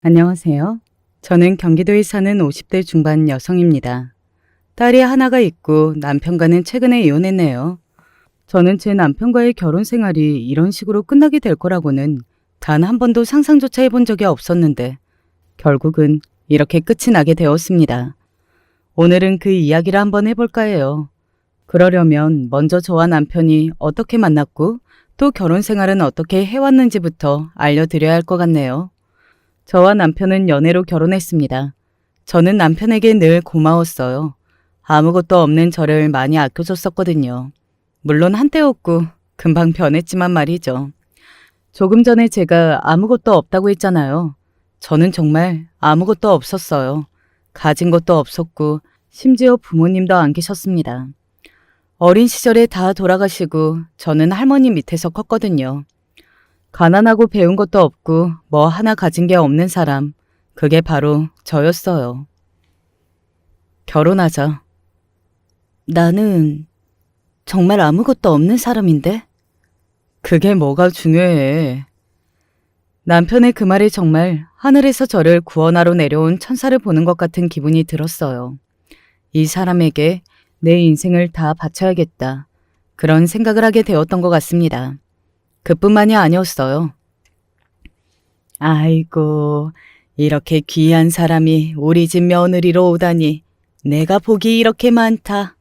안녕하세요. 저는 경기도에 사는 50대 중반 여성입니다. 딸이 하나가 있고 남편과는 최근에 이혼했네요. 저는 제 남편과의 결혼 생활이 이런 식으로 끝나게 될 거라고는 단 한 번도 상상조차 해본 적이 없었는데 결국은 이렇게 끝이 나게 되었습니다. 오늘은 그 이야기를 한번 해볼까 해요. 그러려면 먼저 저와 남편이 어떻게 만났고 또 결혼 생활은 어떻게 해왔는지부터 알려드려야 할 것 같네요. 저와 남편은 연애로 결혼했습니다. 저는 남편에게 늘 고마웠어요. 아무것도 없는 저를 많이 아껴줬었거든요. 물론 한때였고 금방 변했지만 말이죠. 조금 전에 제가 아무것도 없다고 했잖아요. 저는 정말 아무것도 없었어요. 가진 것도 없었고 심지어 부모님도 안 계셨습니다. 어린 시절에 다 돌아가시고 저는 할머니 밑에서 컸거든요. 가난하고 배운 것도 없고 뭐 하나 가진 게 없는 사람. 그게 바로 저였어요. 결혼하자. 나는 정말 아무것도 없는 사람인데? 그게 뭐가 중요해. 남편의 그 말이 정말 하늘에서 저를 구원하러 내려온 천사를 보는 것 같은 기분이 들었어요. 이 사람에게 내 인생을 다 바쳐야겠다. 그런 생각을 하게 되었던 것 같습니다. 그뿐만이 아니었어요. 아이고, 이렇게 귀한 사람이 우리 집 며느리로 오다니 내가 복이 이렇게 많다.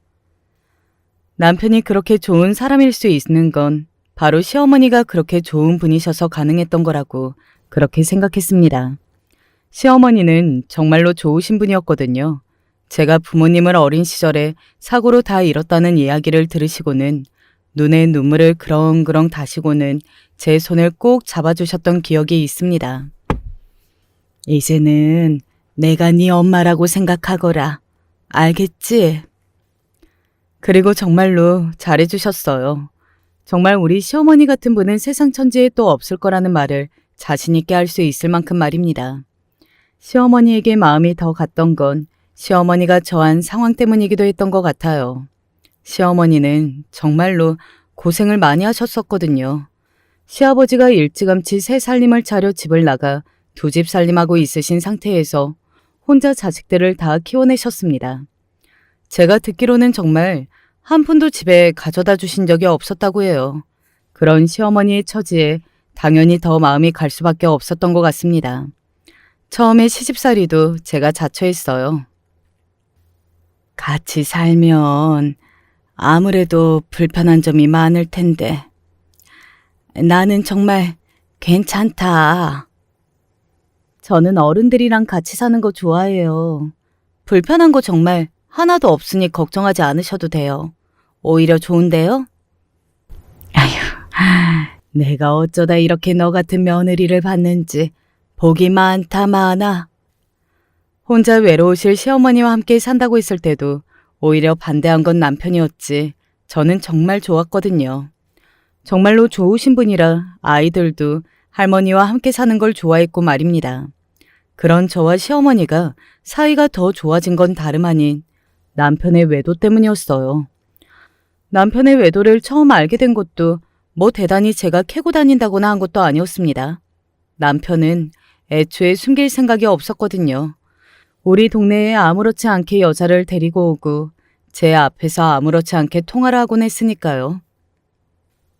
남편이 그렇게 좋은 사람일 수 있는 건 바로 시어머니가 그렇게 좋은 분이셔서 가능했던 거라고 그렇게 생각했습니다. 시어머니는 정말로 좋으신 분이었거든요. 제가 부모님을 어린 시절에 사고로 다 잃었다는 이야기를 들으시고는 눈에 눈물을 그렁그렁 다시고는 제 손을 꼭 잡아주셨던 기억이 있습니다. 이제는 내가 네 엄마라고 생각하거라. 알겠지? 그리고 정말로 잘해주셨어요. 정말 우리 시어머니 같은 분은 세상 천지에 또 없을 거라는 말을 자신 있게 할 수 있을 만큼 말입니다. 시어머니에게 마음이 더 갔던 건 시어머니가 처한 상황 때문이기도 했던 것 같아요. 시어머니는 정말로 고생을 많이 하셨었거든요. 시아버지가 일찌감치 새 살림을 차려 집을 나가 두 집 살림하고 있으신 상태에서 혼자 자식들을 다 키워내셨습니다. 제가 듣기로는 정말 한 푼도 집에 가져다 주신 적이 없었다고 해요. 그런 시어머니의 처지에 당연히 더 마음이 갈 수밖에 없었던 것 같습니다. 처음에 시집살이도 제가 자처했어요. 같이 살면 아무래도 불편한 점이 많을 텐데. 나는 정말 괜찮다. 저는 어른들이랑 같이 사는 거 좋아해요. 불편한 거 정말 하나도 없으니 걱정하지 않으셔도 돼요. 오히려 좋은데요? 아휴, 내가 어쩌다 이렇게 너 같은 며느리를 받는지 복이 많다 많아. 혼자 외로우실 시어머니와 함께 산다고 했을 때도 오히려 반대한 건 남편이었지. 저는 정말 좋았거든요. 정말로 좋으신 분이라 아이들도 할머니와 함께 사는 걸 좋아했고 말입니다. 그런 저와 시어머니가 사이가 더 좋아진 건 다름 아닌 남편의 외도 때문이었어요. 남편의 외도를 처음 알게 된 것도 뭐 대단히 제가 캐고 다닌다거나 한 것도 아니었습니다. 남편은 애초에 숨길 생각이 없었거든요. 우리 동네에 아무렇지 않게 여자를 데리고 오고 제 앞에서 아무렇지 않게 통화를 하곤 했으니까요.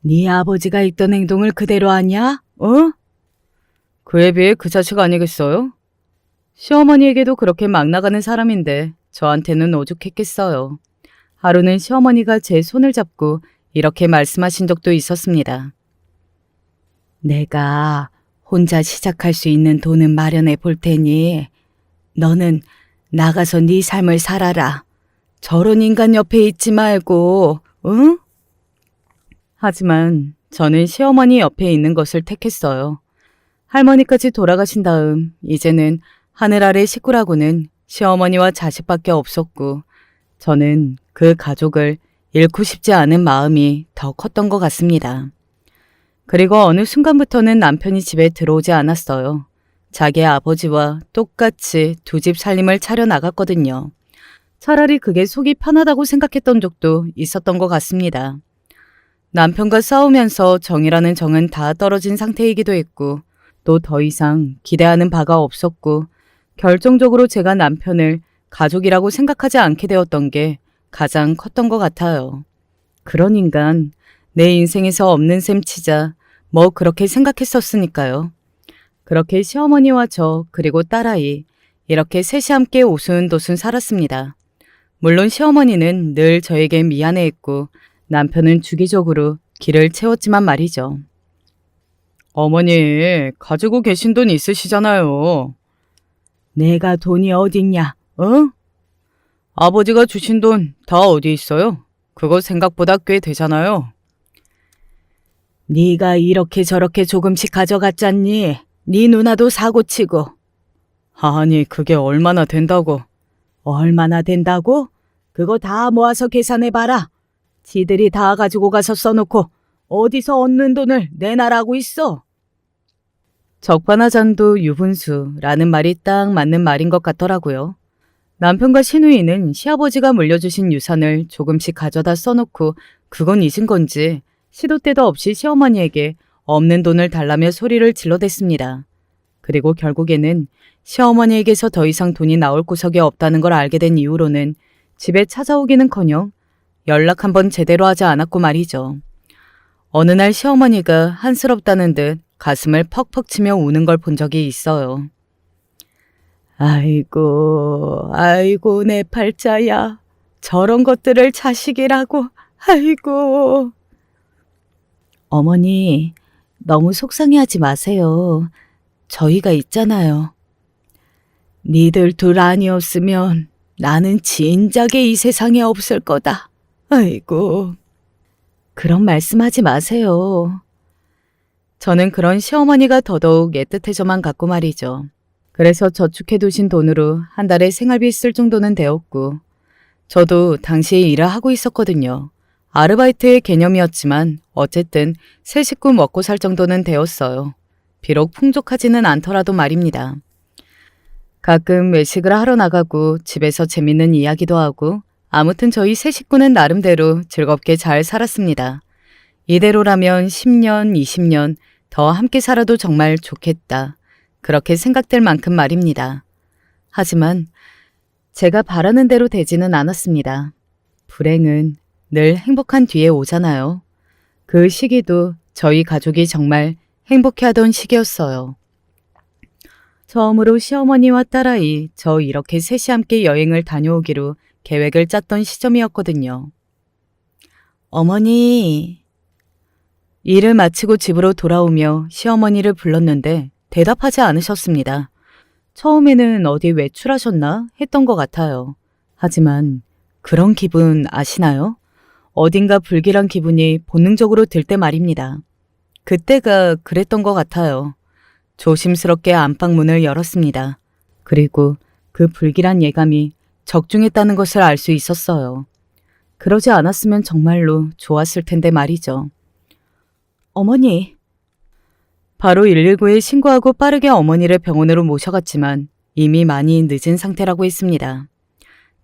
네 아버지가 있던 행동을 그대로 하냐? 어? 그에 비해 그 자식 아니겠어요? 시어머니에게도 그렇게 막 나가는 사람인데 저한테는 오죽했겠어요. 하루는 시어머니가 제 손을 잡고 이렇게 말씀하신 적도 있었습니다. 내가 혼자 시작할 수 있는 돈은 마련해 볼 테니 너는 나가서 네 삶을 살아라. 저런 인간 옆에 있지 말고, 응? 하지만 저는 시어머니 옆에 있는 것을 택했어요. 할머니까지 돌아가신 다음 이제는 하늘 아래 식구라고는 시어머니와 자식밖에 없었고 저는 그 가족을 잃고 싶지 않은 마음이 더 컸던 것 같습니다. 그리고 어느 순간부터는 남편이 집에 들어오지 않았어요. 자기 아버지와 똑같이 두 집 살림을 차려 나갔거든요. 차라리 그게 속이 편하다고 생각했던 적도 있었던 것 같습니다. 남편과 싸우면서 정이라는 정은 다 떨어진 상태이기도 했고 또 더 이상 기대하는 바가 없었고 결정적으로 제가 남편을 가족이라고 생각하지 않게 되었던 게 가장 컸던 것 같아요. 그런 인간 내 인생에서 없는 셈 치자 뭐 그렇게 생각했었으니까요. 그렇게 시어머니와 저 그리고 딸아이 이렇게 셋이 함께 오순도순 살았습니다. 물론 시어머니는 늘 저에게 미안해했고 남편은 주기적으로 길을 채웠지만 말이죠. 어머니, 가지고 계신 돈 있으시잖아요. 내가 돈이 어딨냐, 어? 아버지가 주신 돈 다 어디 있어요? 그거 생각보다 꽤 되잖아요. 네가 이렇게 저렇게 조금씩 가져갔잖니. 네 누나도 사고치고. 아니, 그게 얼마나 된다고. 얼마나 된다고? 그거 다 모아서 계산해봐라. 지들이 다 가지고 가서 써놓고 어디서 얻는 돈을 내놔라고 있어. 적반하장도 유분수라는 말이 딱 맞는 말인 것 같더라고요. 남편과 시누이는 시아버지가 물려주신 유산을 조금씩 가져다 써놓고 그건 잊은 건지 시도 때도 없이 시어머니에게 없는 돈을 달라며 소리를 질러댔습니다. 그리고 결국에는 시어머니에게서 더 이상 돈이 나올 구석이 없다는 걸 알게 된 이후로는 집에 찾아오기는커녕 연락 한번 제대로 하지 않았고 말이죠. 어느 날 시어머니가 한스럽다는 듯 가슴을 퍽퍽 치며 우는 걸 본 적이 있어요. 아이고, 아이고 내 팔자야. 저런 것들을 자식이라고. 아이고. 어머니, 너무 속상해하지 마세요. 저희가 있잖아요. 니들 둘 아니었으면 나는 진작에 이 세상에 없을 거다. 아이고. 그런 말씀하지 마세요. 저는 그런 시어머니가 더더욱 애틋해져만 갔고 말이죠. 그래서 저축해두신 돈으로 한 달에 생활비 쓸 정도는 되었고 저도 당시에 일을 하고 있었거든요. 아르바이트의 개념이었지만 어쨌든 세 식구 먹고 살 정도는 되었어요. 비록 풍족하지는 않더라도 말입니다. 가끔 외식을 하러 나가고 집에서 재밌는 이야기도 하고 아무튼 저희 세 식구는 나름대로 즐겁게 잘 살았습니다. 이대로라면 10년, 20년 더 함께 살아도 정말 좋겠다. 그렇게 생각될 만큼 말입니다. 하지만 제가 바라는 대로 되지는 않았습니다. 불행은 늘 행복한 뒤에 오잖아요. 그 시기도 저희 가족이 정말 행복해하던 시기였어요. 처음으로 시어머니와 딸아이 저 이렇게 셋이 함께 여행을 다녀오기로 계획을 짰던 시점이었거든요. 어머니, 일을 마치고 집으로 돌아오며 시어머니를 불렀는데 대답하지 않으셨습니다. 처음에는 어디 외출하셨나 했던 것 같아요. 하지만 그런 기분 아시나요? 어딘가 불길한 기분이 본능적으로 들 때 말입니다. 그때가 그랬던 것 같아요. 조심스럽게 안방문을 열었습니다. 그리고 그 불길한 예감이 적중했다는 것을 알 수 있었어요. 그러지 않았으면 정말로 좋았을 텐데 말이죠. 어머니. 바로 119에 신고하고 빠르게 어머니를 병원으로 모셔갔지만 이미 많이 늦은 상태라고 했습니다.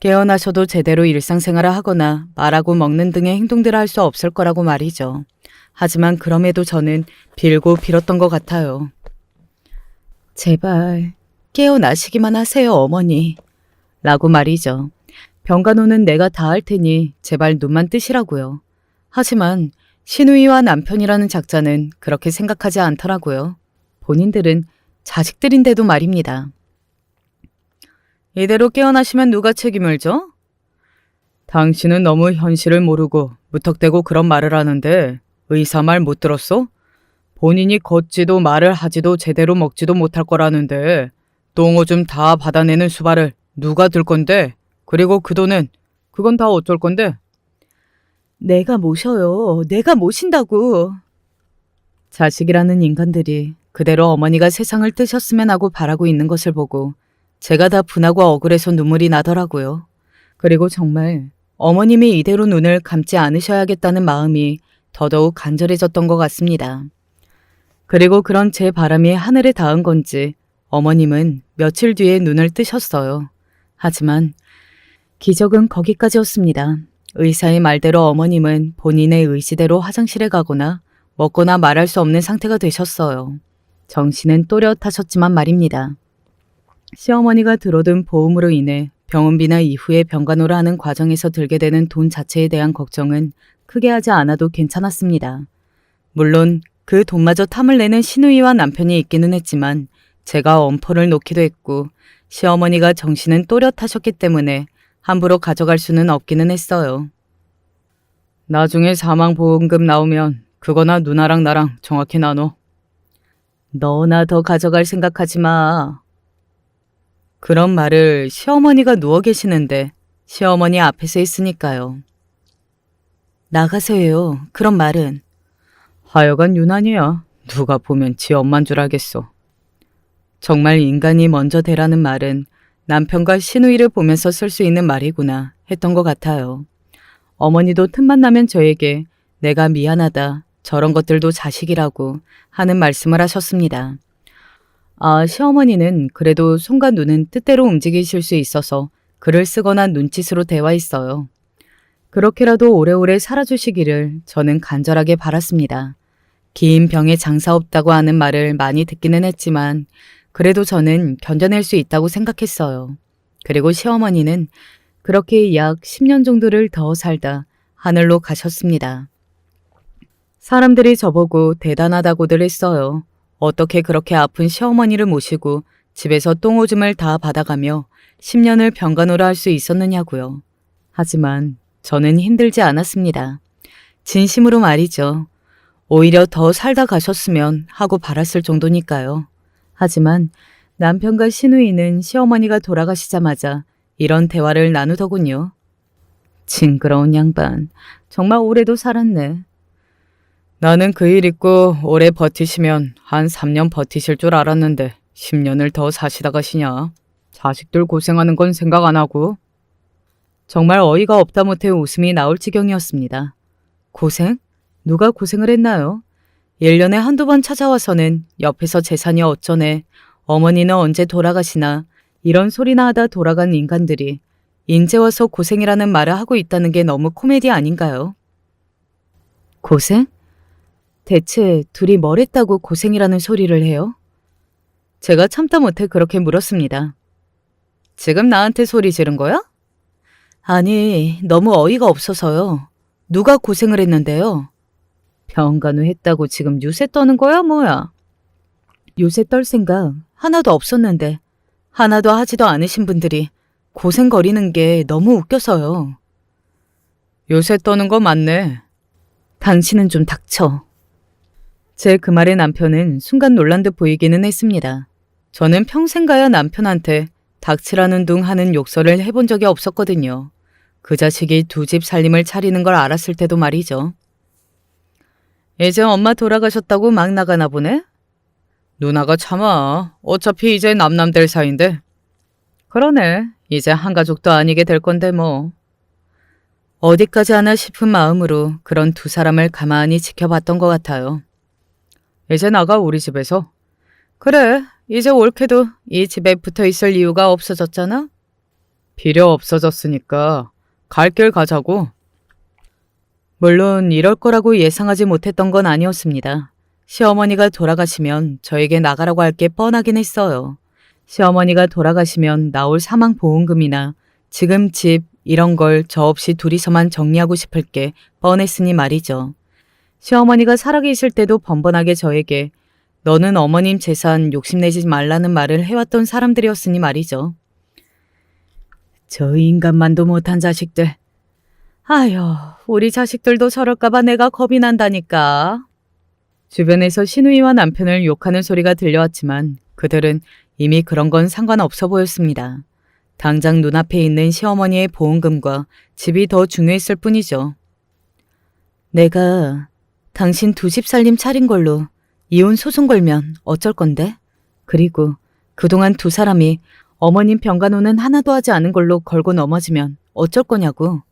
깨어나셔도 제대로 일상생활을 하거나 말하고 먹는 등의 행동들을 할 수 없을 거라고 말이죠. 하지만 그럼에도 저는 빌고 빌었던 것 같아요. 제발 깨어나시기만 하세요, 어머니. 라고 말이죠. 병간호는 내가 다 할 테니 제발 눈만 뜨시라고요. 하지만 시누이와 남편이라는 작자는 그렇게 생각하지 않더라고요. 본인들은 자식들인데도 말입니다. 이대로 깨어나시면 누가 책임을 져? 당신은 너무 현실을 모르고 무턱대고 그런 말을 하는데 의사 말 못 들었어? 본인이 걷지도 말을 하지도 제대로 먹지도 못할 거라는데 똥오줌 다 받아내는 수발을 누가 들 건데? 그리고 그 돈은 그건 다 어쩔 건데? 내가 모셔요. 내가 모신다고. 자식이라는 인간들이 그대로 어머니가 세상을 뜨셨으면 하고 바라고 있는 것을 보고 제가 다 분하고 억울해서 눈물이 나더라고요. 그리고 정말 어머님이 이대로 눈을 감지 않으셔야겠다는 마음이 더더욱 간절해졌던 것 같습니다. 그리고 그런 제 바람이 하늘에 닿은 건지 어머님은 며칠 뒤에 눈을 뜨셨어요. 하지만 기적은 거기까지였습니다. 의사의 말대로 어머님은 본인의 의지대로 화장실에 가거나 먹거나 말할 수 없는 상태가 되셨어요. 정신은 또렷하셨지만 말입니다. 시어머니가 들어둔 보험으로 인해 병원비나 이후에 병간호를 하는 과정에서 들게 되는 돈 자체에 대한 걱정은 크게 하지 않아도 괜찮았습니다. 물론 그 돈마저 탐을 내는 시누이와 남편이 있기는 했지만 제가 엄포를 놓기도 했고 시어머니가 정신은 또렷하셨기 때문에 함부로 가져갈 수는 없기는 했어요. 나중에 사망보험금 나오면 그거나 누나랑 나랑 정확히 나눠. 너나 더 가져갈 생각하지 마. 그런 말을 시어머니가 누워 계시는데 시어머니 앞에서 했으니까요. 나가서 해요. 그런 말은. 하여간 유난이야. 누가 보면 지 엄만 줄 알겠어. 정말 인간이 먼저 되라는 말은 남편과 시누이를 보면서 쓸 수 있는 말이구나 했던 것 같아요. 어머니도 틈만 나면 저에게 내가 미안하다. 저런 것들도 자식이라고 하는 말씀을 하셨습니다. 아, 시어머니는 그래도 손과 눈은 뜻대로 움직이실 수 있어서 글을 쓰거나 눈짓으로 대화했어요. 그렇게라도 오래오래 살아주시기를 저는 간절하게 바랐습니다. 긴 병에 장사 없다고 하는 말을 많이 듣기는 했지만 그래도 저는 견뎌낼 수 있다고 생각했어요. 그리고 시어머니는 그렇게 약 10년 정도를 더 살다 하늘로 가셨습니다. 사람들이 저보고 대단하다고들 했어요. 어떻게 그렇게 아픈 시어머니를 모시고 집에서 똥오줌을 다 받아가며 10년을 병간호를 할 수 있었느냐고요. 하지만 저는 힘들지 않았습니다. 진심으로 말이죠. 오히려 더 살다 가셨으면 하고 바랐을 정도니까요. 하지만 남편과 시누이는 시어머니가 돌아가시자마자 이런 대화를 나누더군요. 징그러운 양반, 정말 오래도 살았네. 나는 그 일 있고 오래 버티시면 한 3년 버티실 줄 알았는데 10년을 더 사시다 가시냐. 자식들 고생하는 건 생각 안 하고. 정말 어이가 없다 못해 웃음이 나올 지경이었습니다. 고생? 누가 고생을 했나요? 1년에 한두 번 찾아와서는 옆에서 재산이 어쩌네, 어머니는 언제 돌아가시나 이런 소리나 하다 돌아간 인간들이 인제 와서 고생이라는 말을 하고 있다는 게 너무 코미디 아닌가요? 고생? 대체 둘이 뭘 했다고 고생이라는 소리를 해요? 제가 참다 못해 그렇게 물었습니다. 지금 나한테 소리 지른 거야? 아니, 너무 어이가 없어서요. 누가 고생을 했는데요? 병간호 했다고 지금 유세 떠는 거야 뭐야? 요새 떨 생각 하나도 없었는데 하나도 하지도 않으신 분들이 고생거리는 게 너무 웃겨서요. 요새 떠는 거 맞네. 당신은 좀 닥쳐. 제 그 말에 남편은 순간 놀란 듯 보이기는 했습니다. 저는 평생 가야 남편한테 닥치라는 둥 하는 욕설을 해본 적이 없었거든요. 그 자식이 두 집 살림을 차리는 걸 알았을 때도 말이죠. 이제 엄마 돌아가셨다고 막 나가나 보네? 누나가 참아. 어차피 이제 남남될 사이인데. 그러네. 이제 한 가족도 아니게 될 건데 뭐. 어디까지 하나 싶은 마음으로 그런 두 사람을 가만히 지켜봤던 것 같아요. 이제 나가 우리 집에서. 그래, 이제 옳게도 이 집에 붙어 있을 이유가 없어졌잖아? 필요 없어졌으니까 갈 길 가자고. 물론 이럴 거라고 예상하지 못했던 건 아니었습니다. 시어머니가 돌아가시면 저에게 나가라고 할 게 뻔하긴 했어요. 시어머니가 돌아가시면 나올 사망보험금이나 지금 집 이런 걸 저 없이 둘이서만 정리하고 싶을 게 뻔했으니 말이죠. 시어머니가 살아계실 때도 번번하게 저에게 너는 어머님 재산 욕심내지 말라는 말을 해왔던 사람들이었으니 말이죠. 저 인간만도 못한 자식들. 아휴, 우리 자식들도 저럴까봐 내가 겁이 난다니까. 주변에서 시누이와 남편을 욕하는 소리가 들려왔지만 그들은 이미 그런 건 상관없어 보였습니다. 당장 눈앞에 있는 시어머니의 보험금과 집이 더 중요했을 뿐이죠. 내가 당신 두 집 살림 차린 걸로 이혼 소송 걸면 어쩔 건데? 그리고 그동안 두 사람이 어머님 병간호는 하나도 하지 않은 걸로 걸고 넘어지면 어쩔 거냐고.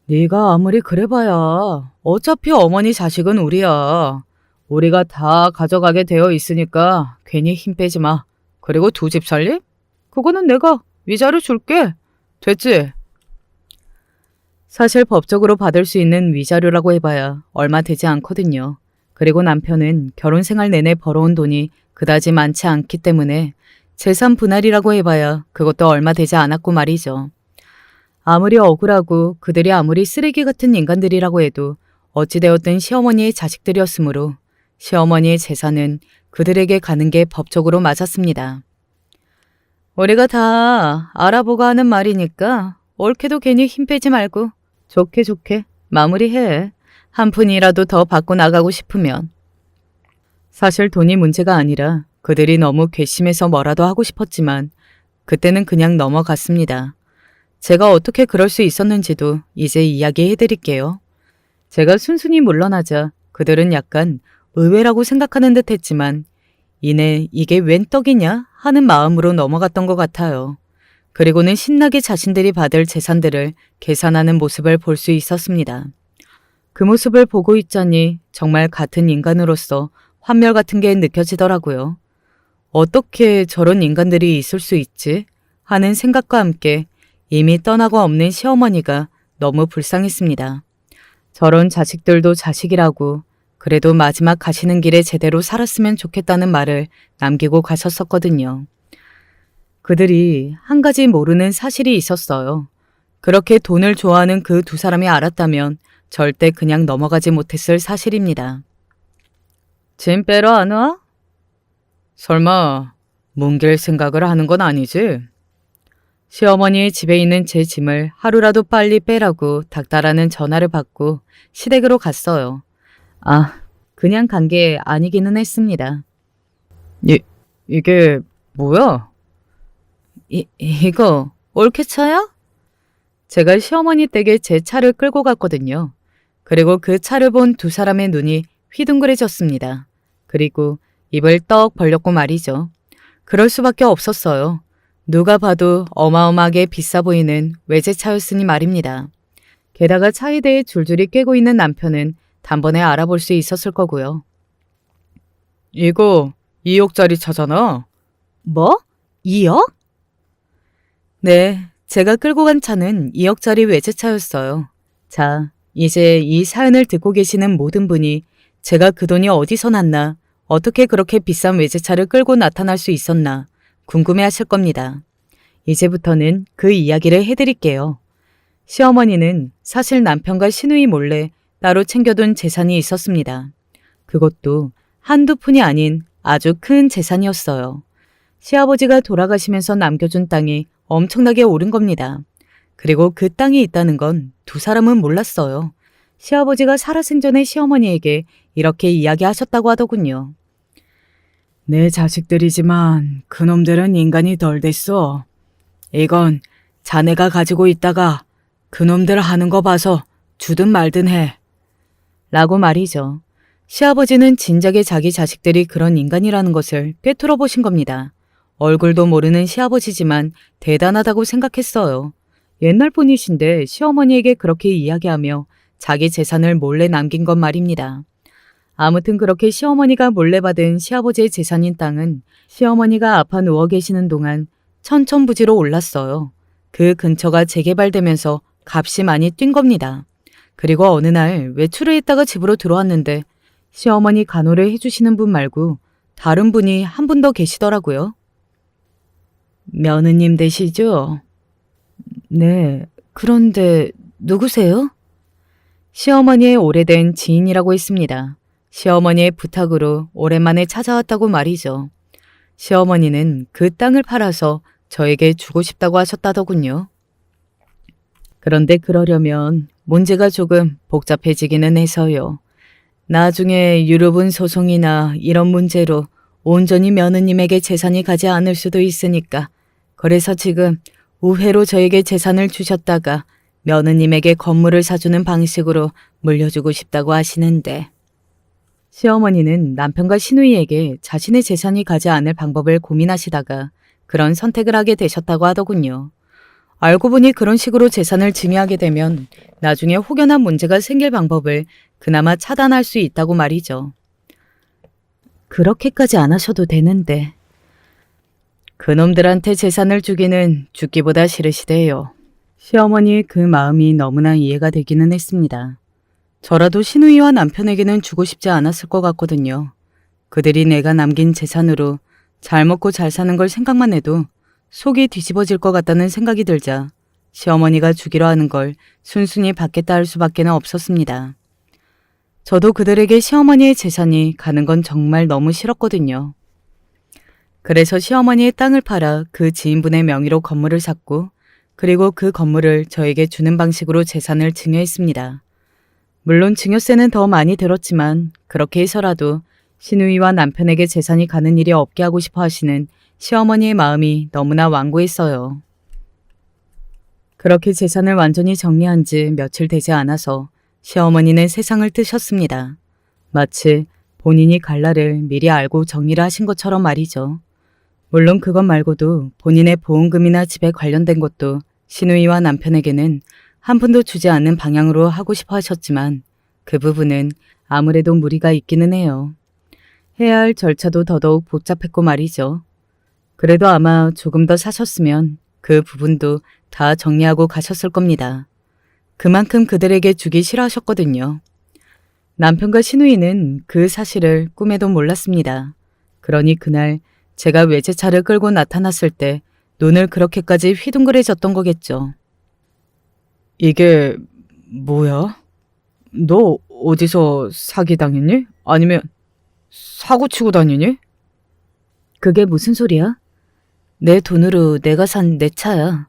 네가 아무리 그래봐야 어차피 어머니 자식은 우리야. 우리가 다 가져가게 되어 있으니까 괜히 힘 빼지 마. 그리고 두 집 살림? 그거는 내가 위자료 줄게. 됐지? 사실 법적으로 받을 수 있는 위자료라고 해봐야 얼마 되지 않거든요. 그리고 남편은 결혼 생활 내내 벌어온 돈이 그다지 많지 않기 때문에 재산 분할이라고 해봐야 그것도 얼마 되지 않았고 말이죠. 아무리 억울하고 그들이 아무리 쓰레기 같은 인간들이라고 해도 어찌되었든 시어머니의 자식들이었으므로 시어머니의 재산은 그들에게 가는 게 법적으로 맞았습니다. 우리가 다 알아보고 하는 말이니까 옳게도 괜히 힘 빼지 말고 좋게 마무리해. 한 푼이라도 더 받고 나가고 싶으면. 사실 돈이 문제가 아니라 그들이 너무 괘씸해서 뭐라도 하고 싶었지만 그때는 그냥 넘어갔습니다. 제가 어떻게 그럴 수 있었는지도 이제 이야기해드릴게요. 제가 순순히 물러나자 그들은 약간 의외라고 생각하는 듯 했지만 이내 이게 웬 떡이냐 하는 마음으로 넘어갔던 것 같아요. 그리고는 신나게 자신들이 받을 재산들을 계산하는 모습을 볼 수 있었습니다. 그 모습을 보고 있자니 정말 같은 인간으로서 환멸 같은 게 느껴지더라고요. 어떻게 저런 인간들이 있을 수 있지? 하는 생각과 함께 이미 떠나고 없는 시어머니가 너무 불쌍했습니다. 저런 자식들도 자식이라고 그래도 마지막 가시는 길에 제대로 살았으면 좋겠다는 말을 남기고 가셨었거든요. 그들이 한 가지 모르는 사실이 있었어요. 그렇게 돈을 좋아하는 그 두 사람이 알았다면 절대 그냥 넘어가지 못했을 사실입니다. 짐 빼러 안 와? 설마 뭉갤 생각을 하는 건 아니지? 시어머니의 집에 있는 제 짐을 하루라도 빨리 빼라고 닥달하는 전화를 받고 시댁으로 갔어요. 그냥 간 게 아니기는 했습니다. 이게 뭐야? 이거 올케차야? 제가 시어머니 댁에 제 차를 끌고 갔거든요. 그리고 그 차를 본 두 사람의 눈이 휘둥그레졌습니다. 그리고 입을 떡 벌렸고 말이죠. 그럴 수밖에 없었어요. 누가 봐도 어마어마하게 비싸 보이는 외제차였으니 말입니다. 게다가 차에 대해 줄줄이 꿰고 있는 남편은 단번에 알아볼 수 있었을 거고요. 이거 2억짜리 차잖아. 뭐? 2억? 네, 제가 끌고 간 차는 2억짜리 외제차였어요. 자, 이제 이 사연을 듣고 계시는 모든 분이 제가 그 돈이 어디서 났나, 어떻게 그렇게 비싼 외제차를 끌고 나타날 수 있었나 궁금해하실 겁니다. 이제부터는 그 이야기를 해드릴게요. 시어머니는 사실 남편과 시누이 몰래 따로 챙겨둔 재산이 있었습니다. 그것도 한두 푼이 아닌 아주 큰 재산이었어요. 시아버지가 돌아가시면서 남겨준 땅이 엄청나게 오른 겁니다. 그리고 그 땅이 있다는 건 두 사람은 몰랐어요. 시아버지가 살아생전에 시어머니에게 이렇게 이야기하셨다고 하더군요. 내 자식들이지만 그놈들은 인간이 덜 됐어. 이건 자네가 가지고 있다가 그놈들 하는 거 봐서 주든 말든 해. 라고 말이죠. 시아버지는 진작에 자기 자식들이 그런 인간이라는 것을 꿰뚫어 보신 겁니다. 얼굴도 모르는 시아버지지만 대단하다고 생각했어요. 옛날 분이신데 시어머니에게 그렇게 이야기하며 자기 재산을 몰래 남긴 것 말입니다. 아무튼 그렇게 시어머니가 몰래 받은 시아버지의 재산인 땅은 시어머니가 아파 누워 계시는 동안 천천부지로 올랐어요. 그 근처가 재개발되면서 값이 많이 뛴 겁니다. 그리고 어느 날 외출을 했다가 집으로 들어왔는데 시어머니 간호를 해주시는 분 말고 다른 분이 한 분 더 계시더라고요. 며느님 되시죠? 네, 그런데 누구세요? 시어머니의 오래된 지인이라고 했습니다. 시어머니의 부탁으로 오랜만에 찾아왔다고 말이죠. 시어머니는 그 땅을 팔아서 저에게 주고 싶다고 하셨다더군요. 그런데 그러려면 문제가 조금 복잡해지기는 해서요. 나중에 유류분 소송이나 이런 문제로 온전히 며느님에게 재산이 가지 않을 수도 있으니까 그래서 지금 우회로 저에게 재산을 주셨다가 며느님에게 건물을 사주는 방식으로 물려주고 싶다고 하시는데 시어머니는 남편과 시누이에게 자신의 재산이 가지 않을 방법을 고민하시다가 그런 선택을 하게 되셨다고 하더군요. 알고 보니 그런 식으로 재산을 증여하게 되면 나중에 혹여나 문제가 생길 방법을 그나마 차단할 수 있다고 말이죠. 그렇게까지 안 하셔도 되는데. 그놈들한테 재산을 주기는 죽기보다 싫으시대요. 시어머니의 그 마음이 너무나 이해가 되기는 했습니다. 저라도 신우이와 남편에게는 주고 싶지 않았을 것 같거든요. 그들이 내가 남긴 재산으로 잘 먹고 잘 사는 걸 생각만 해도 속이 뒤집어질 것 같다는 생각이 들자 시어머니가 주기로 하는 걸 순순히 받겠다 할 수밖에는 없었습니다. 저도 그들에게 시어머니의 재산이 가는 건 정말 너무 싫었거든요. 그래서 시어머니의 땅을 팔아 그 지인분의 명의로 건물을 샀고 그리고 그 건물을 저에게 주는 방식으로 재산을 증여했습니다. 물론 증여세는 더 많이 들었지만 그렇게 해서라도 시누이와 남편에게 재산이 가는 일이 없게 하고 싶어 하시는 시어머니의 마음이 너무나 완고했어요. 그렇게 재산을 완전히 정리한 지 며칠 되지 않아서 시어머니는 세상을 뜨셨습니다. 마치 본인이 갈 날을 미리 알고 정리를 하신 것처럼 말이죠. 물론 그것 말고도 본인의 보험금이나 집에 관련된 것도 시누이와 남편에게는 한 푼도 주지 않는 방향으로 하고 싶어 하셨지만 그 부분은 아무래도 무리가 있기는 해요. 해야 할 절차도 더더욱 복잡했고 말이죠. 그래도 아마 조금 더 사셨으면 그 부분도 다 정리하고 가셨을 겁니다. 그만큼 그들에게 주기 싫어하셨거든요. 남편과 시누이는 그 사실을 꿈에도 몰랐습니다. 그러니 그날 제가 외제차를 끌고 나타났을 때 눈을 그렇게까지 휘둥그레졌던 거겠죠. 이게 뭐야? 너 어디서 사기당했니? 아니면 사고 치고 다니니? 그게 무슨 소리야? 내 돈으로 내가 산 내 차야.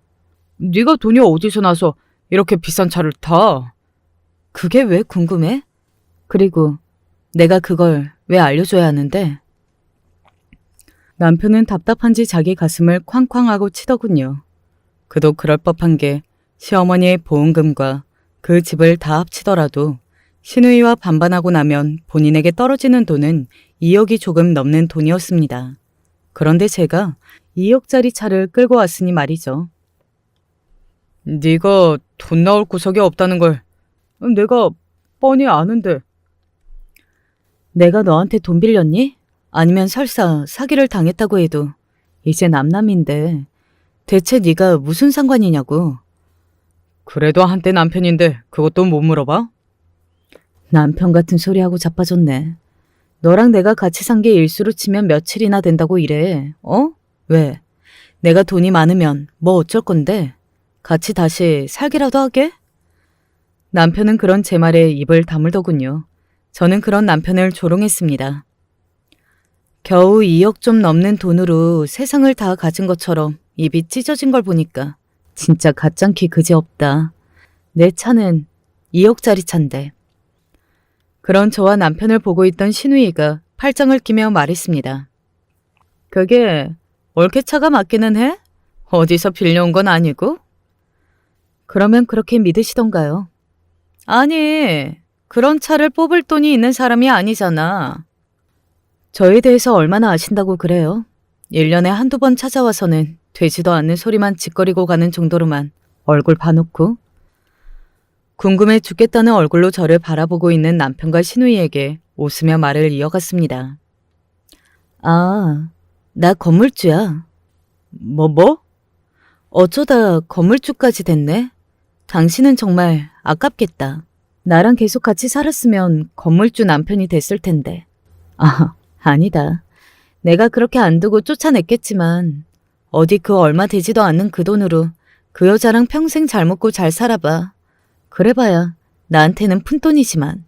네가 돈이 어디서 나서 이렇게 비싼 차를 타? 그게 왜 궁금해? 그리고 내가 그걸 왜 알려줘야 하는데? 남편은 답답한지 자기 가슴을 쾅쾅하고 치더군요. 그도 그럴 법한 게 시어머니의 보험금과 그 집을 다 합치더라도 시누이와 반반하고 나면 본인에게 떨어지는 돈은 2억이 조금 넘는 돈이었습니다. 그런데 제가 2억짜리 차를 끌고 왔으니 말이죠. 네가 돈 나올 구석이 없다는 걸 내가 뻔히 아는데. 내가 너한테 돈 빌렸니? 아니면 설사 사기를 당했다고 해도 이제 남남인데 대체 네가 무슨 상관이냐고. 그래도 한때 남편인데 그것도 못 물어봐? 남편 같은 소리하고 자빠졌네. 너랑 내가 같이 산 게 일수로 치면 며칠이나 된다고 이래. 어? 왜? 내가 돈이 많으면 뭐 어쩔 건데? 같이 다시 살기라도 하게? 남편은 그런 제 말에 입을 다물더군요. 저는 그런 남편을 조롱했습니다. 겨우 2억 좀 넘는 돈으로 세상을 다 가진 것처럼 입이 찢어진 걸 보니까 진짜 가짱키 그지없다. 내 차는 2억짜리 차인데. 그런 저와 남편을 보고 있던 시누이가 팔짱을 끼며 말했습니다. 그게 올케차가 맞기는 해? 어디서 빌려온 건 아니고? 그러면 그렇게 믿으시던가요? 아니, 그런 차를 뽑을 돈이 있는 사람이 아니잖아. 저에 대해서 얼마나 아신다고 그래요? 1년에 한두 번 찾아와서는 되지도 않는 소리만 짓거리고 가는 정도로만 얼굴 봐놓고 궁금해 죽겠다는 얼굴로 저를 바라보고 있는 남편과 시누이에게 웃으며 말을 이어갔습니다. 아, 나 건물주야. 뭐? 어쩌다 건물주까지 됐네? 당신은 정말 아깝겠다. 나랑 계속 같이 살았으면 건물주 남편이 됐을 텐데. 아, 아니다. 내가 그렇게 안 두고 쫓아냈겠지만 어디 그 얼마 되지도 않는 그 돈으로 그 여자랑 평생 잘 먹고 잘 살아봐. 그래봐야 나한테는 푼돈이지만.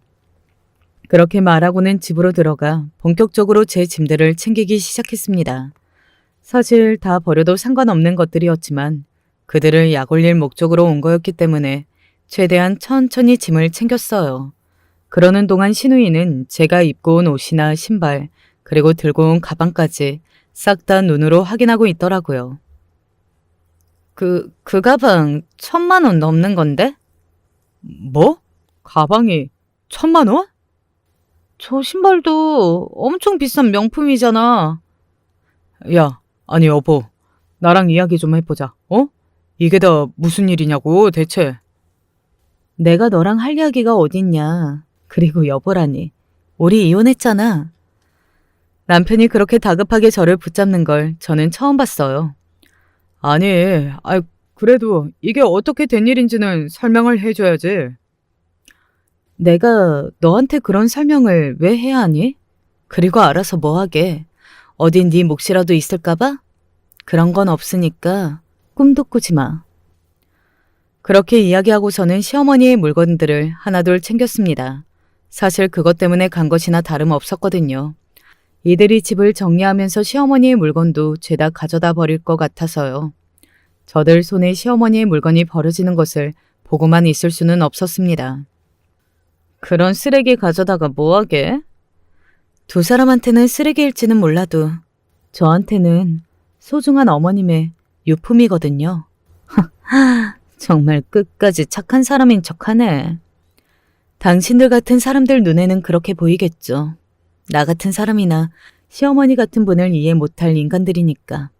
그렇게 말하고는 집으로 들어가 본격적으로 제 짐들을 챙기기 시작했습니다. 사실 다 버려도 상관없는 것들이었지만 그들을 약 올릴 목적으로 온 거였기 때문에 최대한 천천히 짐을 챙겼어요. 그러는 동안 시누이는 제가 입고 온 옷이나 신발 그리고 들고 온 가방까지 싹 다 눈으로 확인하고 있더라고요. 그 가방 1,000만 원 넘는 건데? 뭐? 가방이 1,000만 원? 저 신발도 엄청 비싼 명품이잖아. 야, 아니 여보, 나랑 이야기 좀 해보자. 어? 이게 다 무슨 일이냐고 대체. 내가 너랑 할 이야기가 어딨냐. 그리고 여보라니. 우리 이혼했잖아. 남편이 그렇게 다급하게 저를 붙잡는 걸 저는 처음 봤어요. 아니, 그래도 이게 어떻게 된 일인지는 설명을 해줘야지. 내가 너한테 그런 설명을 왜 해야 하니? 그리고 알아서 뭐 하게? 어딘 네 몫이라도 있을까봐? 그런 건 없으니까 꿈도 꾸지 마. 그렇게 이야기하고서는 시어머니의 물건들을 하나둘 챙겼습니다. 사실 그것 때문에 간 것이나 다름없었거든요. 이들이 집을 정리하면서 시어머니의 물건도 죄다 가져다 버릴 것 같아서요. 저들 손에 시어머니의 물건이 버려지는 것을 보고만 있을 수는 없었습니다. 그런 쓰레기 가져다가 뭐하게? 두 사람한테는 쓰레기일지는 몰라도 저한테는 소중한 어머님의 유품이거든요. 정말 끝까지 착한 사람인 척하네. 당신들 같은 사람들 눈에는 그렇게 보이겠죠. 나 같은 사람이나 시어머니 같은 분을 이해 못할 인간들이니까.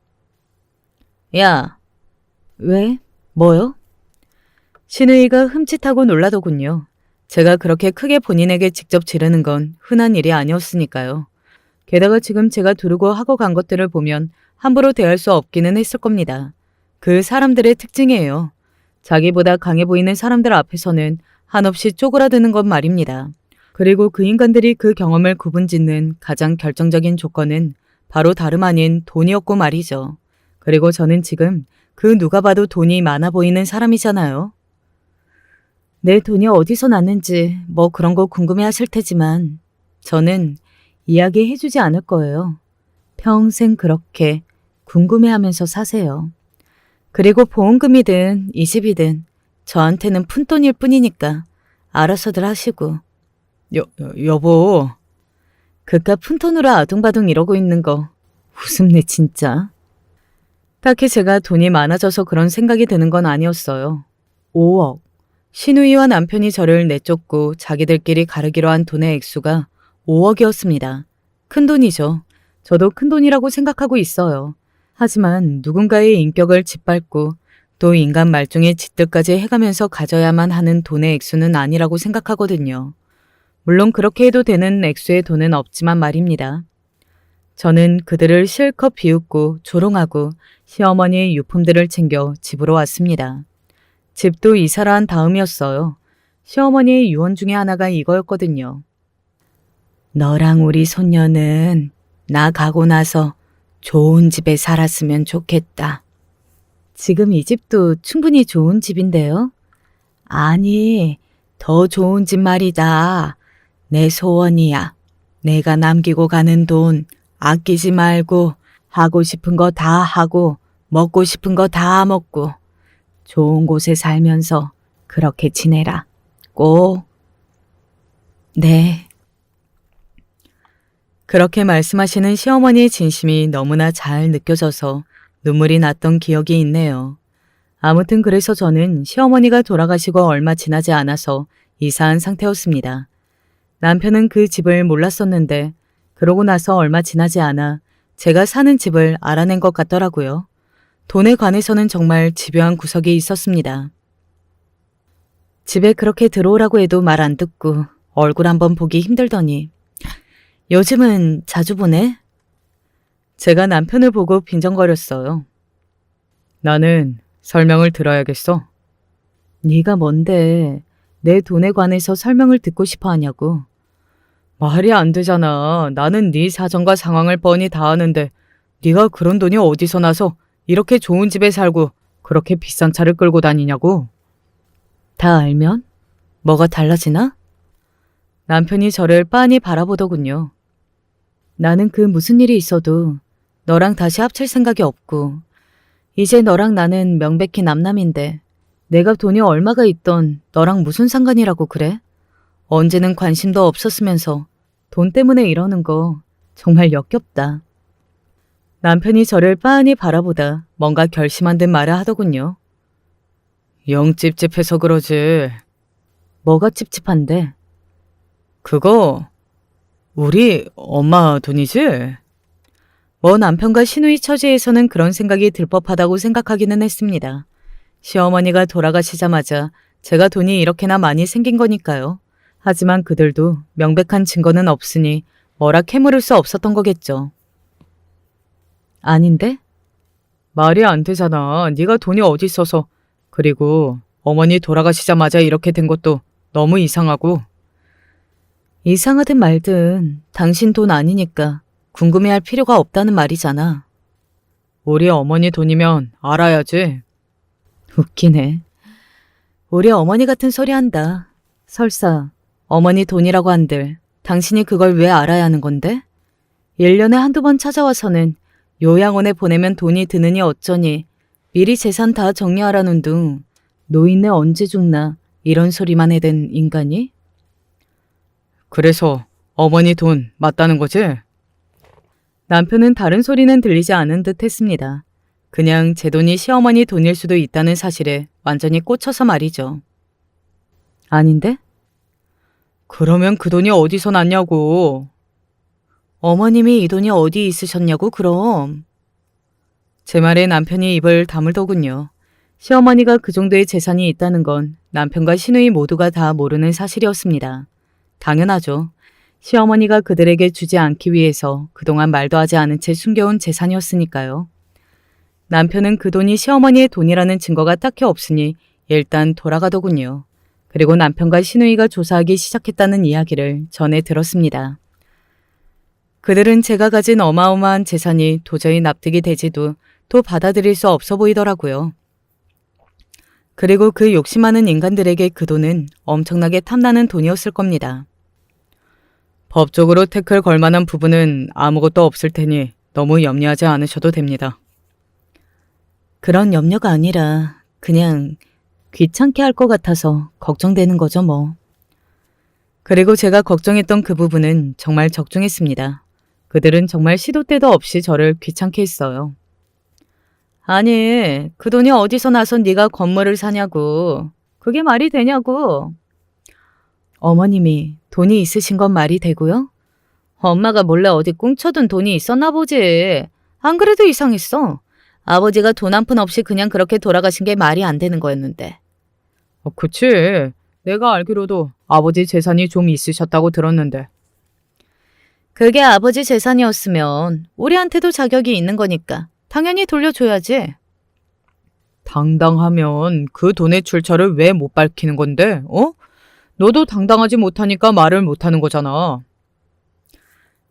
야, 왜? 뭐요? 신우이가 흠칫하고 놀라더군요. 제가 그렇게 크게 본인에게 직접 지르는 건 흔한 일이 아니었으니까요. 게다가 지금 제가 두르고 하고 간 것들을 보면 함부로 대할 수 없기는 했을 겁니다. 그 사람들의 특징이에요. 자기보다 강해 보이는 사람들 앞에서는 한없이 쪼그라드는 것 말입니다. 그리고 그 인간들이 그 경험을 구분짓는 가장 결정적인 조건은 바로 다름 아닌 돈이었고 말이죠. 그리고 저는 지금 그 누가 봐도 돈이 많아 보이는 사람이잖아요. 내 돈이 어디서 났는지 뭐 그런 거 궁금해 하실 테지만 저는 이야기해주지 않을 거예요. 평생 그렇게 궁금해하면서 사세요. 그리고 보험금이든 이 집이든 저한테는 푼돈일 뿐이니까 알아서들 하시고. 여보. 그깟 푼돈으로 아둥바둥 이러고 있는 거 웃음네 진짜. 딱히 제가 돈이 많아져서 그런 생각이 드는 건 아니었어요. 5억. 신우이와 남편이 저를 내쫓고 자기들끼리 가르기로 한 돈의 액수가 5억이었습니다. 큰 돈이죠. 저도 큰 돈이라고 생각하고 있어요. 하지만 누군가의 인격을 짓밟고 또 인간 말종의 짓들까지 해가면서 가져야만 하는 돈의 액수는 아니라고 생각하거든요. 물론 그렇게 해도 되는 액수의 돈은 없지만 말입니다. 저는 그들을 실컷 비웃고 조롱하고 시어머니의 유품들을 챙겨 집으로 왔습니다. 집도 이사를 한 다음이었어요. 시어머니의 유언 중에 하나가 이거였거든요. 너랑 우리 손녀는 나 가고 나서 좋은 집에 살았으면 좋겠다. 지금 이 집도 충분히 좋은 집인데요. 아니, 더 좋은 집 말이다. 내 소원이야. 내가 남기고 가는 돈 아끼지 말고 하고 싶은 거 다 하고 먹고 싶은 거 다 먹고 좋은 곳에 살면서 그렇게 지내라. 꼭. 네. 그렇게 말씀하시는 시어머니의 진심이 너무나 잘 느껴져서 눈물이 났던 기억이 있네요. 아무튼 그래서 저는 시어머니가 돌아가시고 얼마 지나지 않아서 이사한 상태였습니다. 남편은 그 집을 몰랐었는데 그러고 나서 얼마 지나지 않아 제가 사는 집을 알아낸 것 같더라고요. 돈에 관해서는 정말 집요한 구석이 있었습니다. 집에 그렇게 들어오라고 해도 말 안 듣고 얼굴 한번 보기 힘들더니 요즘은 자주 보네? 제가 남편을 보고 빈정거렸어요. 나는 설명을 들어야겠어. 네가 뭔데 내 돈에 관해서 설명을 듣고 싶어 하냐고. 말이 안 되잖아. 나는 네 사정과 상황을 뻔히 다 아는데 네가 그런 돈이 어디서 나서 이렇게 좋은 집에 살고 그렇게 비싼 차를 끌고 다니냐고. 다 알면 뭐가 달라지나? 남편이 저를 빤히 바라보더군요. 나는 그 무슨 일이 있어도 너랑 다시 합칠 생각이 없고 이제 너랑 나는 명백히 남남인데 내가 돈이 얼마가 있던 너랑 무슨 상관이라고 그래? 언제는 관심도 없었으면서 돈 때문에 이러는 거 정말 역겹다. 남편이 저를 빤히 바라보다 뭔가 결심한 듯 말을 하더군요. 영 찝찝해서 그러지. 뭐가 찝찝한데? 그거 우리 엄마 돈이지? 뭐 남편과 시누이 처지에서는 그런 생각이 들 법하다고 생각하기는 했습니다. 시어머니가 돌아가시자마자 제가 돈이 이렇게나 많이 생긴 거니까요. 하지만 그들도 명백한 증거는 없으니 뭐라 캐물을 수 없었던 거겠죠. 아닌데? 말이 안 되잖아. 네가 돈이 어디 있어서. 그리고 어머니 돌아가시자마자 이렇게 된 것도 너무 이상하고. 이상하든 말든 당신 돈 아니니까 궁금해할 필요가 없다는 말이잖아. 우리 어머니 돈이면 알아야지. 웃기네. 우리 어머니 같은 소리 한다. 설사 어머니 돈이라고 한들 당신이 그걸 왜 알아야 하는 건데? 1년에 한두 번 찾아와서는 요양원에 보내면 돈이 드느니 어쩌니 미리 재산 다 정리하라는 둥 노인네 언제 죽나 이런 소리만 해댄 인간이? 그래서 어머니 돈 맞다는 거지? 남편은 다른 소리는 들리지 않은 듯 했습니다. 그냥 제 돈이 시어머니 돈일 수도 있다는 사실에 완전히 꽂혀서 말이죠. 아닌데? 그러면 그 돈이 어디서 났냐고. 어머님이 이 돈이 어디 있으셨냐고 그럼. 제 말에 남편이 입을 다물더군요. 시어머니가 그 정도의 재산이 있다는 건 남편과 시누이 모두가 다 모르는 사실이었습니다. 당연하죠. 시어머니가 그들에게 주지 않기 위해서 그동안 말도 하지 않은 채 숨겨온 재산이었으니까요. 남편은 그 돈이 시어머니의 돈이라는 증거가 딱히 없으니 일단 돌아가더군요. 그리고 남편과 시누이가 조사하기 시작했다는 이야기를 전해 들었습니다. 그들은 제가 가진 어마어마한 재산이 도저히 납득이 되지도 또 받아들일 수 없어 보이더라고요. 그리고 그 욕심 많은 인간들에게 그 돈은 엄청나게 탐나는 돈이었을 겁니다. 법적으로 태클 걸 만한 부분은 아무것도 없을 테니 너무 염려하지 않으셔도 됩니다. 그런 염려가 아니라 그냥 귀찮게 할 것 같아서 걱정되는 거죠 뭐. 그리고 제가 걱정했던 그 부분은 정말 적중했습니다. 그들은 정말 시도 때도 없이 저를 귀찮게 했어요. 아니, 그 돈이 어디서 나서 네가 건물을 사냐고. 그게 말이 되냐고. 어머님이 돈이 있으신 건 말이 되고요? 엄마가 몰래 어디 꽁쳐둔 돈이 있었나 보지. 안 그래도 이상했어. 아버지가 돈 한 푼 없이 그냥 그렇게 돌아가신 게 말이 안 되는 거였는데. 그치. 내가 알기로도 아버지 재산이 좀 있으셨다고 들었는데. 그게 아버지 재산이었으면 우리한테도 자격이 있는 거니까 당연히 돌려줘야지. 당당하면 그 돈의 출처를 왜 못 밝히는 건데, 어? 너도 당당하지 못하니까 말을 못하는 거잖아.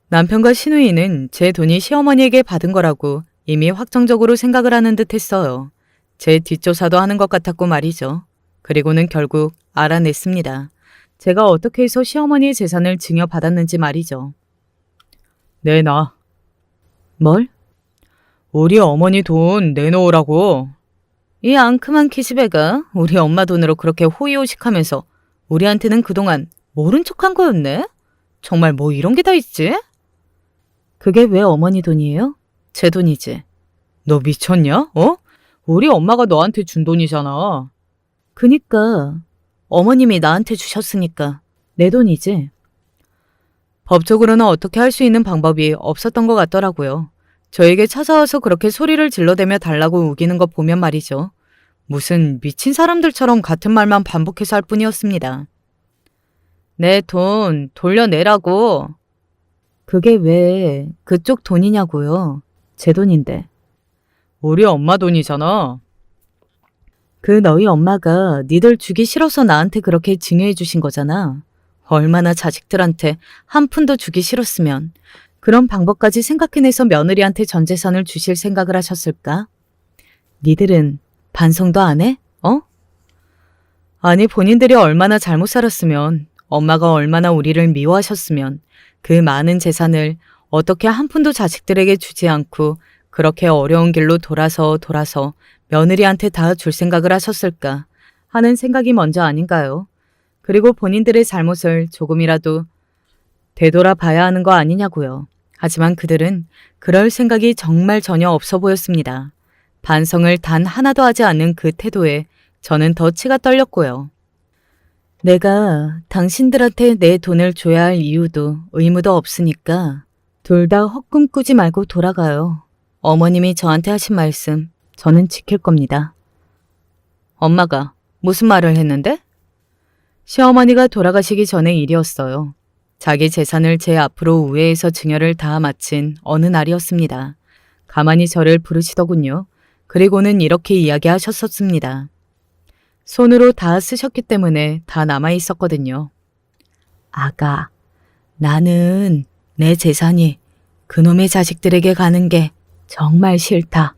남편과 시누이는 제 돈이 시어머니에게 받은 거라고 이미 확정적으로 생각을 하는 듯 했어요. 제 뒷조사도 하는 것 같았고 말이죠. 그리고는 결국 알아냈습니다. 제가 어떻게 해서 시어머니의 재산을 증여받았는지 말이죠. 내놔. 뭘? 우리 어머니 돈 내놓으라고. 이 앙큼한 기집애가 우리 엄마 돈으로 그렇게 호의호식하면서 우리한테는 그동안 모른 척한 거였네? 정말 뭐 이런 게 다 있지? 그게 왜 어머니 돈이에요? 제 돈이지. 너 미쳤냐? 어? 우리 엄마가 너한테 준 돈이잖아. 그니까 어머님이 나한테 주셨으니까 내 돈이지. 법적으로는 어떻게 할 수 있는 방법이 없었던 것 같더라고요. 저에게 찾아와서 그렇게 소리를 질러대며 달라고 우기는 것 보면 말이죠. 무슨 미친 사람들처럼 같은 말만 반복해서 할 뿐이었습니다. 내 돈 돌려내라고. 그게 왜 그쪽 돈이냐고요. 제 돈인데. 우리 엄마 돈이잖아. 그 너희 엄마가 니들 주기 싫어서 나한테 그렇게 증여해 주신 거잖아. 얼마나 자식들한테 한 푼도 주기 싫었으면 그런 방법까지 생각해내서 며느리한테 전 재산을 주실 생각을 하셨을까? 니들은 반성도 안 해? 어? 아니 본인들이 얼마나 잘못 살았으면 엄마가 얼마나 우리를 미워하셨으면 그 많은 재산을 어떻게 한 푼도 자식들에게 주지 않고 그렇게 어려운 길로 돌아서 며느리한테 다 줄 생각을 하셨을까 하는 생각이 먼저 아닌가요? 그리고 본인들의 잘못을 조금이라도 되돌아봐야 하는 거 아니냐고요. 하지만 그들은 그럴 생각이 정말 전혀 없어 보였습니다. 반성을 단 하나도 하지 않는 그 태도에 저는 더 치가 떨렸고요. 내가 당신들한테 내 돈을 줘야 할 이유도 의무도 없으니까 둘 다 헛꿈 꾸지 말고 돌아가요. 어머님이 저한테 하신 말씀 저는 지킬 겁니다. 엄마가 무슨 말을 했는데? 시어머니가 돌아가시기 전의 일이었어요. 자기 재산을 제 앞으로 우회해서 증여를 다 마친 어느 날이었습니다. 가만히 저를 부르시더군요. 그리고는 이렇게 이야기하셨었습니다. 손으로 다 쓰셨기 때문에 다 남아있었거든요. 아가, 나는 내 재산이 그놈의 자식들에게 가는 게 정말 싫다.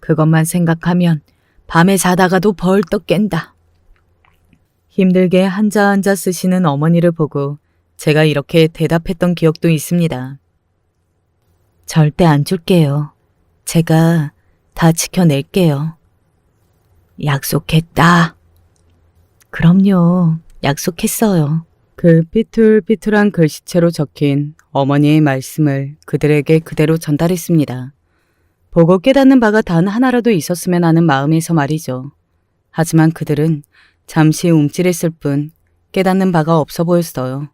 그것만 생각하면 밤에 자다가도 벌떡 깬다. 힘들게 한자 한자 쓰시는 어머니를 보고 제가 이렇게 대답했던 기억도 있습니다. 절대 안 줄게요. 제가 다 지켜낼게요. 약속했다. 그럼요. 약속했어요. 그 삐뚤삐뚤한 글씨체로 적힌 어머니의 말씀을 그들에게 그대로 전달했습니다. 보고 깨닫는 바가 단 하나라도 있었으면 하는 마음에서 말이죠. 하지만 그들은 잠시 움찔했을 뿐 깨닫는 바가 없어 보였어요.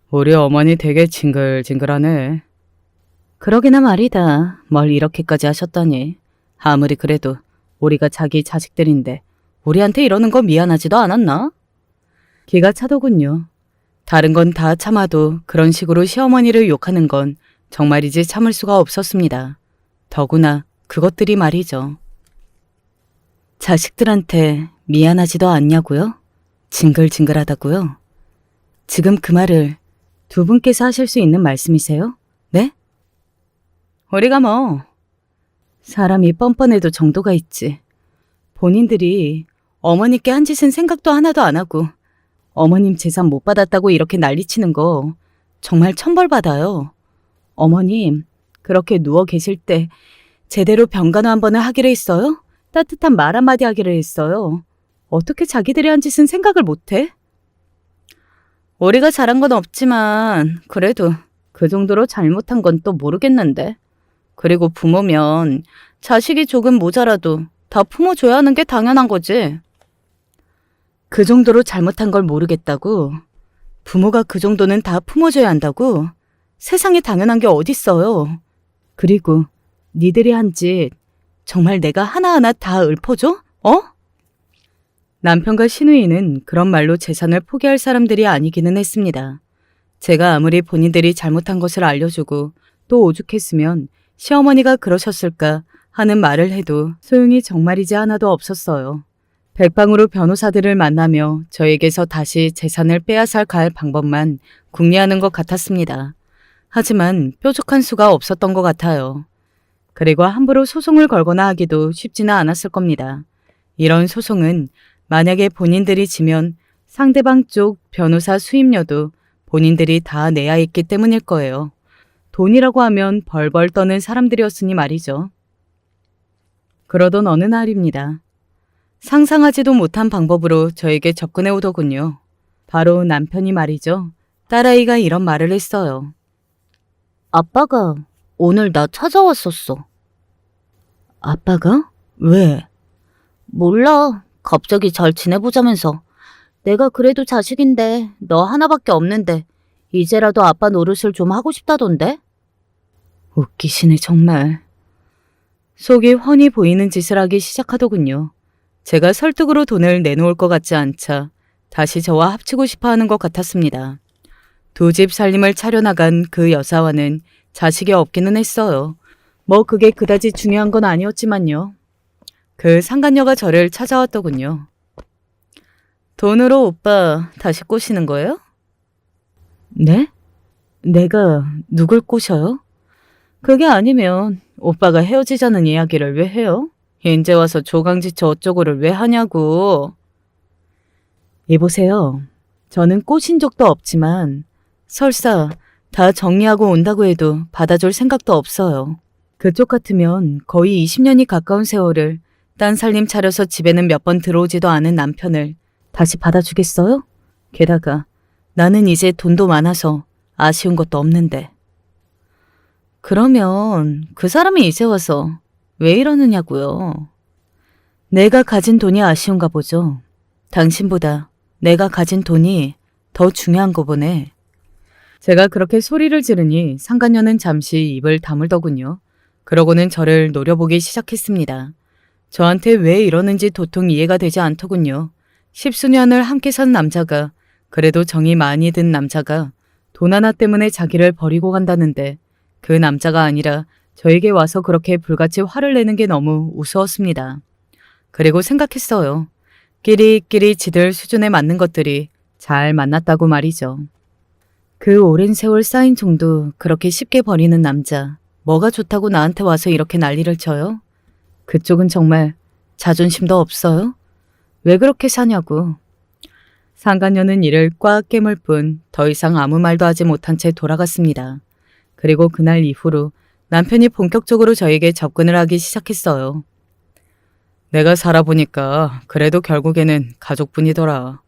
우리 어머니 되게 징글징글하네. 그러기나 말이다. 뭘 이렇게까지 하셨다니. 아무리 그래도 우리가 자기 자식들인데 우리한테 이러는 거 미안하지도 않았나? 기가 차더군요. 다른 건 다 참아도 그런 식으로 시어머니를 욕하는 건 정말이지 참을 수가 없었습니다. 더구나 그것들이 말이죠. 자식들한테 미안하지도 않냐고요? 징글징글하다고요? 지금 그 말을 두 분께서 하실 수 있는 말씀이세요? 네? 우리가 뭐 사람이 뻔뻔해도 정도가 있지. 본인들이 어머니께 한 짓은 생각도 하나도 안 하고 어머님 재산 못 받았다고 이렇게 난리치는 거 정말 천벌받아요. 어머님 그렇게 누워 계실 때 제대로 병간호 한 번을 하기로 했어요? 따뜻한 말 한마디 하기로 했어요. 어떻게 자기들이 한 짓은 생각을 못해? 우리가 잘한 건 없지만 그래도 그 정도로 잘못한 건 또 모르겠는데. 그리고 부모면 자식이 조금 모자라도 다 품어줘야 하는 게 당연한 거지. 그 정도로 잘못한 걸 모르겠다고? 부모가 그 정도는 다 품어줘야 한다고? 세상에 당연한 게 어딨어요. 그리고 니들이 한 짓 정말 내가 하나하나 다 읊어줘? 어? 남편과 시누이는 그런 말로 재산을 포기할 사람들이 아니기는 했습니다. 제가 아무리 본인들이 잘못한 것을 알려주고 또 오죽했으면 시어머니가 그러셨을까 하는 말을 해도 소용이 정말이지 하나도 없었어요. 백방으로 변호사들을 만나며 저에게서 다시 재산을 빼앗아 갈 방법만 궁리하는 것 같았습니다. 하지만 뾰족한 수가 없었던 것 같아요. 그리고 함부로 소송을 걸거나 하기도 쉽지는 않았을 겁니다. 이런 소송은 만약에 본인들이 지면 상대방 쪽 변호사 수임료도 본인들이 다 내야 했기 때문일 거예요. 돈이라고 하면 벌벌 떠는 사람들이었으니 말이죠. 그러던 어느 날입니다. 상상하지도 못한 방법으로 저에게 접근해 오더군요. 바로 남편이 말이죠. 딸아이가 이런 말을 했어요. 아빠가 오늘 나 찾아왔었어. 아빠가? 왜? 몰라. 갑자기 잘 지내보자면서. 내가 그래도 자식인데 너 하나밖에 없는데 이제라도 아빠 노릇을 좀 하고 싶다던데? 웃기시네 정말. 속이 훤히 보이는 짓을 하기 시작하더군요. 제가 설득으로 돈을 내놓을 것 같지 않자 다시 저와 합치고 싶어 하는 것 같았습니다. 두 집 살림을 차려나간 그 여사와는 자식이 없기는 했어요. 뭐 그게 그다지 중요한 건 아니었지만요. 그 상간녀가 저를 찾아왔더군요. 돈으로 오빠 다시 꼬시는 거예요? 네? 내가 누굴 꼬셔요? 그게 아니면 오빠가 헤어지자는 이야기를 왜 해요? 이제 와서 조강지처 어쩌고를 왜 하냐고. 이보세요. 저는 꼬신 적도 없지만 설사 다 정리하고 온다고 해도 받아줄 생각도 없어요. 그쪽 같으면 거의 20년이 가까운 세월을 딴 살림 차려서 집에는 몇 번 들어오지도 않은 남편을 다시 받아주겠어요? 게다가 나는 이제 돈도 많아서 아쉬운 것도 없는데. 그러면 그 사람이 이제 와서 왜 이러느냐고요. 내가 가진 돈이 아쉬운가 보죠. 당신보다 내가 가진 돈이 더 중요한 거 보네. 제가 그렇게 소리를 지르니 상간녀는 잠시 입을 다물더군요. 그러고는 저를 노려보기 시작했습니다. 저한테 왜 이러는지 도통 이해가 되지 않더군요. 10수년을 함께 산 남자가, 그래도 정이 많이 든 남자가 돈 하나 때문에 자기를 버리고 간다는데 그 남자가 아니라 저에게 와서 그렇게 불같이 화를 내는 게 너무 우스웠습니다. 그리고 생각했어요. 끼리끼리 지들 수준에 맞는 것들이 잘 만났다고 말이죠. 그 오랜 세월 쌓인 정도 그렇게 쉽게 버리는 남자. 뭐가 좋다고 나한테 와서 이렇게 난리를 쳐요? 그쪽은 정말 자존심도 없어요? 왜 그렇게 사냐고. 상간녀는 이를 꽉 깨물 뿐 더 이상 아무 말도 하지 못한 채 돌아갔습니다. 그리고 그날 이후로 남편이 본격적으로 저에게 접근을 하기 시작했어요. 내가 살아보니까 그래도 결국에는 가족뿐이더라.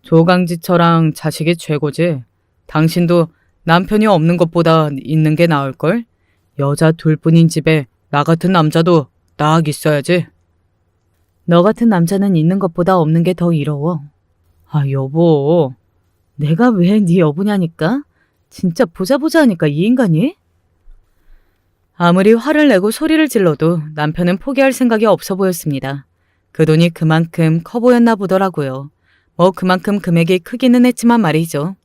조강지처랑 자식이 최고지. 당신도 남편이 없는 것보다 있는 게 나을걸? 여자 둘뿐인 집에 나 같은 남자도 딱 있어야지. 너 같은 남자는 있는 것보다 없는 게 더 이로워. 아, 여보. 내가 왜 네 여보냐니까? 진짜 보자 하니까 이 인간이? 아무리 화를 내고 소리를 질러도 남편은 포기할 생각이 없어 보였습니다. 그 돈이 그만큼 커 보였나 보더라고요. 뭐 그만큼 금액이 크기는 했지만 말이죠.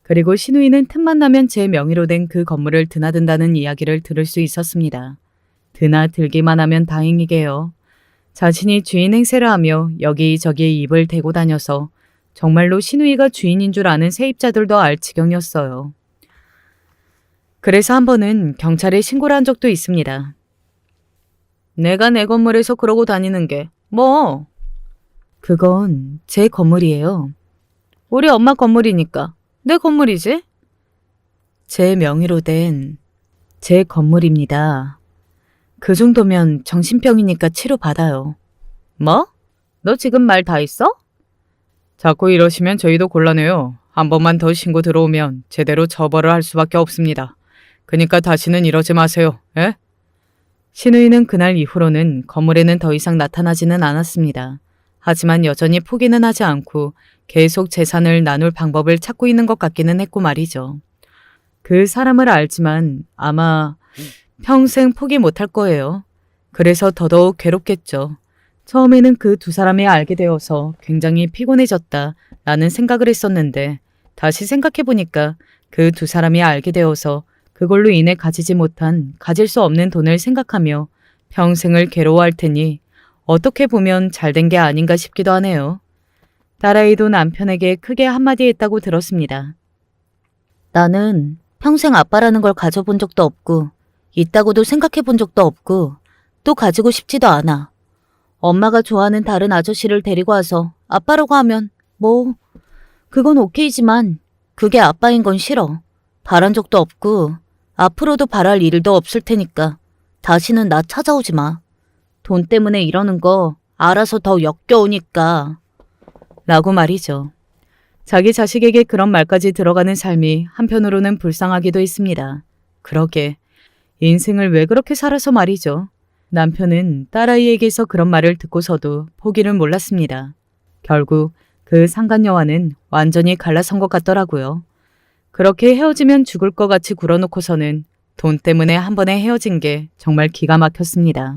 그리고 신우이는 틈만 나면 제 명의로 된 그 건물을 드나든다는 이야기를 들을 수 있었습니다. 드나들기만 하면 다행이게요. 자신이 주인 행세를 하며 여기저기 입을 대고 다녀서 정말로 신우이가 주인인 줄 아는 세입자들도 알 지경이었어요. 그래서 한 번은 경찰에 신고를 한 적도 있습니다. 내가 내 건물에서 그러고 다니는 게 뭐? 그건 제 건물이에요. 우리 엄마 건물이니까 내 건물이지? 제 명의로 된 제 건물입니다. 그 정도면 정신병이니까 치료받아요. 뭐? 너 지금 말 다 했어? 자꾸 이러시면 저희도 곤란해요. 한 번만 더 신고 들어오면 제대로 처벌을 할 수밖에 없습니다. 그니까 다시는 이러지 마세요. 에? 신우이는 그날 이후로는 건물에는 더 이상 나타나지는 않았습니다. 하지만 여전히 포기는 하지 않고 계속 재산을 나눌 방법을 찾고 있는 것 같기는 했고 말이죠. 그 사람을 알지만 아마 평생 포기 못할 거예요. 그래서 더더욱 괴롭겠죠. 처음에는 그 두 사람이 알게 되어서 굉장히 피곤해졌다 라는 생각을 했었는데 다시 생각해보니까 그 두 사람이 알게 되어서 그걸로 인해 가지지 못한 가질 수 없는 돈을 생각하며 평생을 괴로워할 테니 어떻게 보면 잘된 게 아닌가 싶기도 하네요. 딸아이도 남편에게 크게 한마디 했다고 들었습니다. 나는 평생 아빠라는 걸 가져본 적도 없고 있다고도 생각해 본 적도 없고 또 가지고 싶지도 않아. 엄마가 좋아하는 다른 아저씨를 데리고 와서 아빠라고 하면 뭐 그건 오케이지만 그게 아빠인 건 싫어. 바란 적도 없고 앞으로도 바랄 일도 없을 테니까 다시는 나 찾아오지 마. 돈 때문에 이러는 거 알아서 더 역겨우니까. 라고 말이죠. 자기 자식에게 그런 말까지 들어가는 삶이 한편으로는 불쌍하기도 했습니다. 그러게 인생을 왜 그렇게 살아서 말이죠. 남편은 딸아이에게서 그런 말을 듣고서도 포기를 몰랐습니다. 결국 그 상간녀와는 완전히 갈라선 것 같더라고요. 그렇게 헤어지면 죽을 것 같이 굴어놓고서는 돈 때문에 한 번에 헤어진 게 정말 기가 막혔습니다.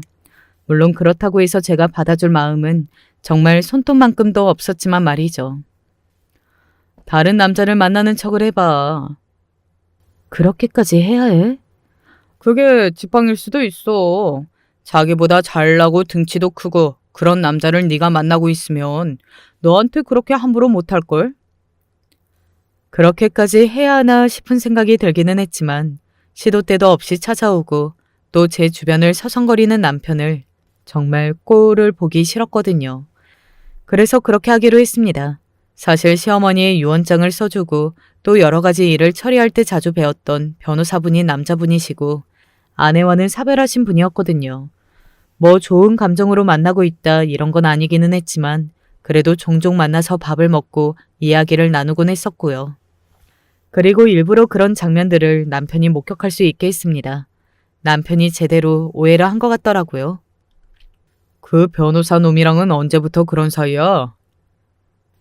물론 그렇다고 해서 제가 받아줄 마음은 정말 손톱만큼도 없었지만 말이죠. 다른 남자를 만나는 척을 해봐. 그렇게까지 해야 해? 그게 지팡일 수도 있어. 자기보다 잘나고 등치도 크고 그런 남자를 네가 만나고 있으면 너한테 그렇게 함부로 못할걸? 그렇게까지 해야 하나 싶은 생각이 들기는 했지만 시도 때도 없이 찾아오고 또 제 주변을 서성거리는 남편을 정말 꼴을 보기 싫었거든요. 그래서 그렇게 하기로 했습니다. 사실 시어머니의 유언장을 써주고 또 여러 가지 일을 처리할 때 자주 배웠던 변호사분이 남자분이시고 아내와는 사별하신 분이었거든요. 뭐 좋은 감정으로 만나고 있다 이런 건 아니기는 했지만 그래도 종종 만나서 밥을 먹고 이야기를 나누곤 했었고요. 그리고 일부러 그런 장면들을 남편이 목격할 수 있게 했습니다. 남편이 제대로 오해를 한 것 같더라고요. 그 변호사 놈이랑은 언제부터 그런 사이야?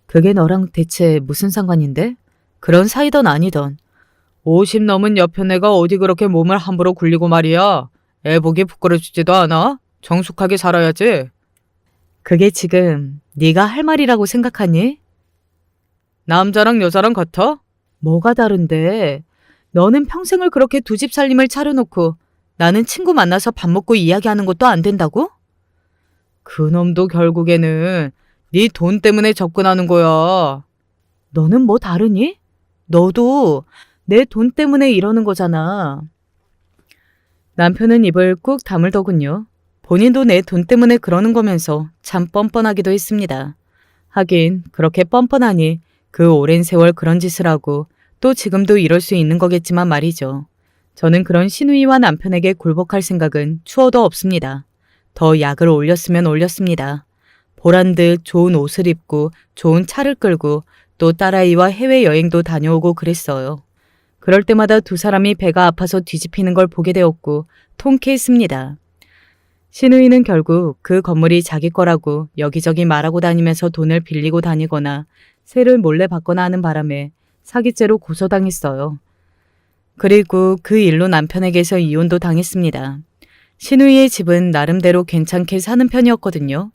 그게 너랑 대체 무슨 상관인데? 그런 사이던 아니던. 50 넘은 여편 애가 어디 그렇게 몸을 함부로 굴리고 말이야. 애 보기 부끄러지지도 않아? 정숙하게 살아야지. 그게 지금 네가 할 말이라고 생각하니? 남자랑 여자랑 같아? 뭐가 다른데? 너는 평생을 그렇게 두 집 살림을 차려놓고 나는 친구 만나서 밥 먹고 이야기하는 것도 안 된다고? 그놈도 결국에는 네 돈 때문에 접근하는 거야. 너는 뭐 다르니? 너도 내 돈 때문에 이러는 거잖아. 남편은 입을 꾹 다물더군요. 본인도 내 돈 때문에 그러는 거면서 참 뻔뻔하기도 했습니다. 하긴 그렇게 뻔뻔하니 그 오랜 세월 그런 짓을 하고 또 지금도 이럴 수 있는 거겠지만 말이죠. 저는 그런 신우이와 남편에게 굴복할 생각은 추워도 없습니다. 더 약을 올렸으면 올렸습니다. 보란 듯 좋은 옷을 입고 좋은 차를 끌고 또 딸아이와 해외여행도 다녀오고 그랬어요. 그럴 때마다 두 사람이 배가 아파서 뒤집히는 걸 보게 되었고 통쾌했습니다. 신우이는 결국 그 건물이 자기 거라고 여기저기 말하고 다니면서 돈을 빌리고 다니거나 세를 몰래 받거나 하는 바람에 사기죄로 고소당했어요. 그리고 그 일로 남편에게서 이혼도 당했습니다. 신우이의 집은 나름대로 괜찮게 사는 편이었거든요.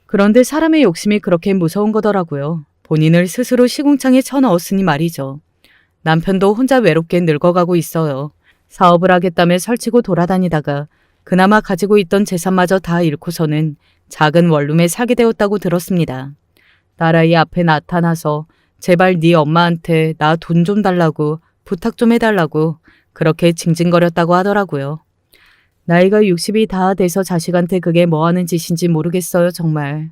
그런데 사람의 욕심이 그렇게 무서운 거더라고요. 본인을 스스로 시궁창에 쳐넣었으니 말이죠. 남편도 혼자 외롭게 늙어가고 있어요. 사업을 하겠다며 설치고 돌아다니다가 그나마 가지고 있던 재산마저 다 잃고서는 작은 원룸에 살게 되었다고 들었습니다. 딸아이 앞에 나타나서 제발 네 엄마한테 나 돈 좀 달라고 부탁 좀 해달라고 그렇게 징징거렸다고 하더라고요. 나이가 60이 다 돼서 자식한테 그게 뭐 하는 짓인지 모르겠어요, 정말.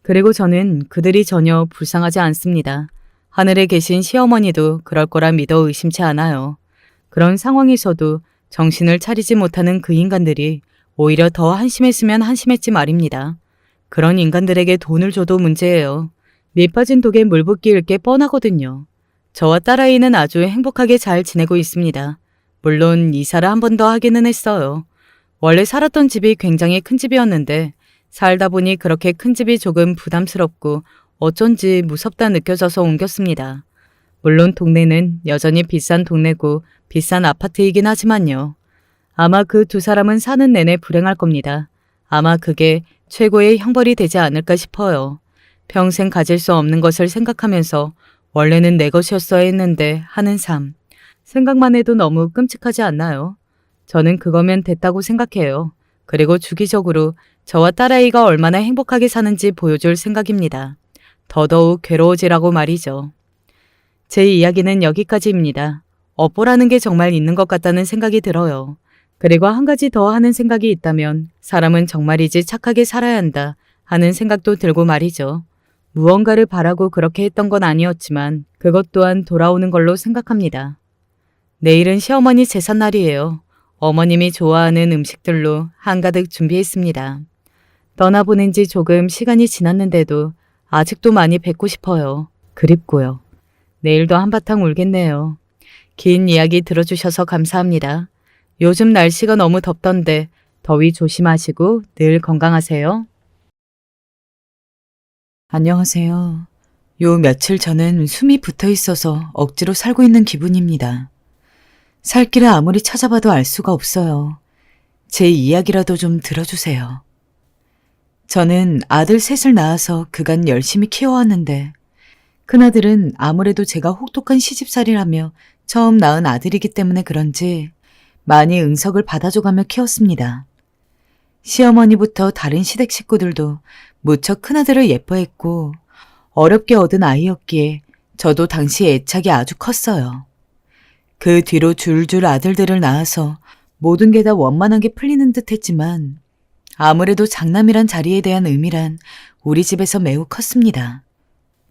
그리고 저는 그들이 전혀 불쌍하지 않습니다. 하늘에 계신 시어머니도 그럴 거라 믿어 의심치 않아요. 그런 상황에서도 정신을 차리지 못하는 그 인간들이 오히려 더 한심했으면 한심했지 말입니다. 그런 인간들에게 돈을 줘도 문제예요. 밑빠진 독에 물 붓기일 게 뻔하거든요. 저와 딸아이는 아주 행복하게 잘 지내고 있습니다. 물론 이사를 한 번 더 하기는 했어요. 원래 살았던 집이 굉장히 큰 집이었는데 살다 보니 그렇게 큰 집이 조금 부담스럽고 어쩐지 무섭다 느껴져서 옮겼습니다. 물론 동네는 여전히 비싼 동네고 비싼 아파트이긴 하지만요. 아마 그 두 사람은 사는 내내 불행할 겁니다. 아마 그게 최고의 형벌이 되지 않을까 싶어요. 평생 가질 수 없는 것을 생각하면서 원래는 내 것이었어야 했는데 하는 삶. 생각만 해도 너무 끔찍하지 않나요? 저는 그거면 됐다고 생각해요. 그리고 주기적으로 저와 딸아이가 얼마나 행복하게 사는지 보여줄 생각입니다. 더더욱 괴로워지라고 말이죠. 제 이야기는 여기까지입니다. 업보라는 게 정말 있는 것 같다는 생각이 들어요. 그리고 한 가지 더 하는 생각이 있다면 사람은 정말이지 착하게 살아야 한다 하는 생각도 들고 말이죠. 무언가를 바라고 그렇게 했던 건 아니었지만 그것 또한 돌아오는 걸로 생각합니다. 내일은 시어머니 제삿날이에요. 어머님이 좋아하는 음식들로 한가득 준비했습니다. 떠나보낸 지 조금 시간이 지났는데도 아직도 많이 뵙고 싶어요. 그립고요. 내일도 한바탕 울겠네요. 긴 이야기 들어주셔서 감사합니다. 요즘 날씨가 너무 덥던데 더위 조심하시고 늘 건강하세요. 안녕하세요. 요 며칠 저는 숨이 붙어 있어서 억지로 살고 있는 기분입니다. 살 길을 아무리 찾아봐도 알 수가 없어요. 제 이야기라도 좀 들어주세요. 저는 아들 셋을 낳아서 그간 열심히 키워왔는데 큰아들은 아무래도 제가 혹독한 시집살이라며 처음 낳은 아들이기 때문에 그런지 많이 응석을 받아줘가며 키웠습니다. 시어머니부터 다른 시댁 식구들도 무척 큰아들을 예뻐했고 어렵게 얻은 아이였기에 저도 당시 애착이 아주 컸어요. 그 뒤로 줄줄 아들들을 낳아서 모든 게 다 원만하게 풀리는 듯 했지만 아무래도 장남이란 자리에 대한 의미란 우리 집에서 매우 컸습니다.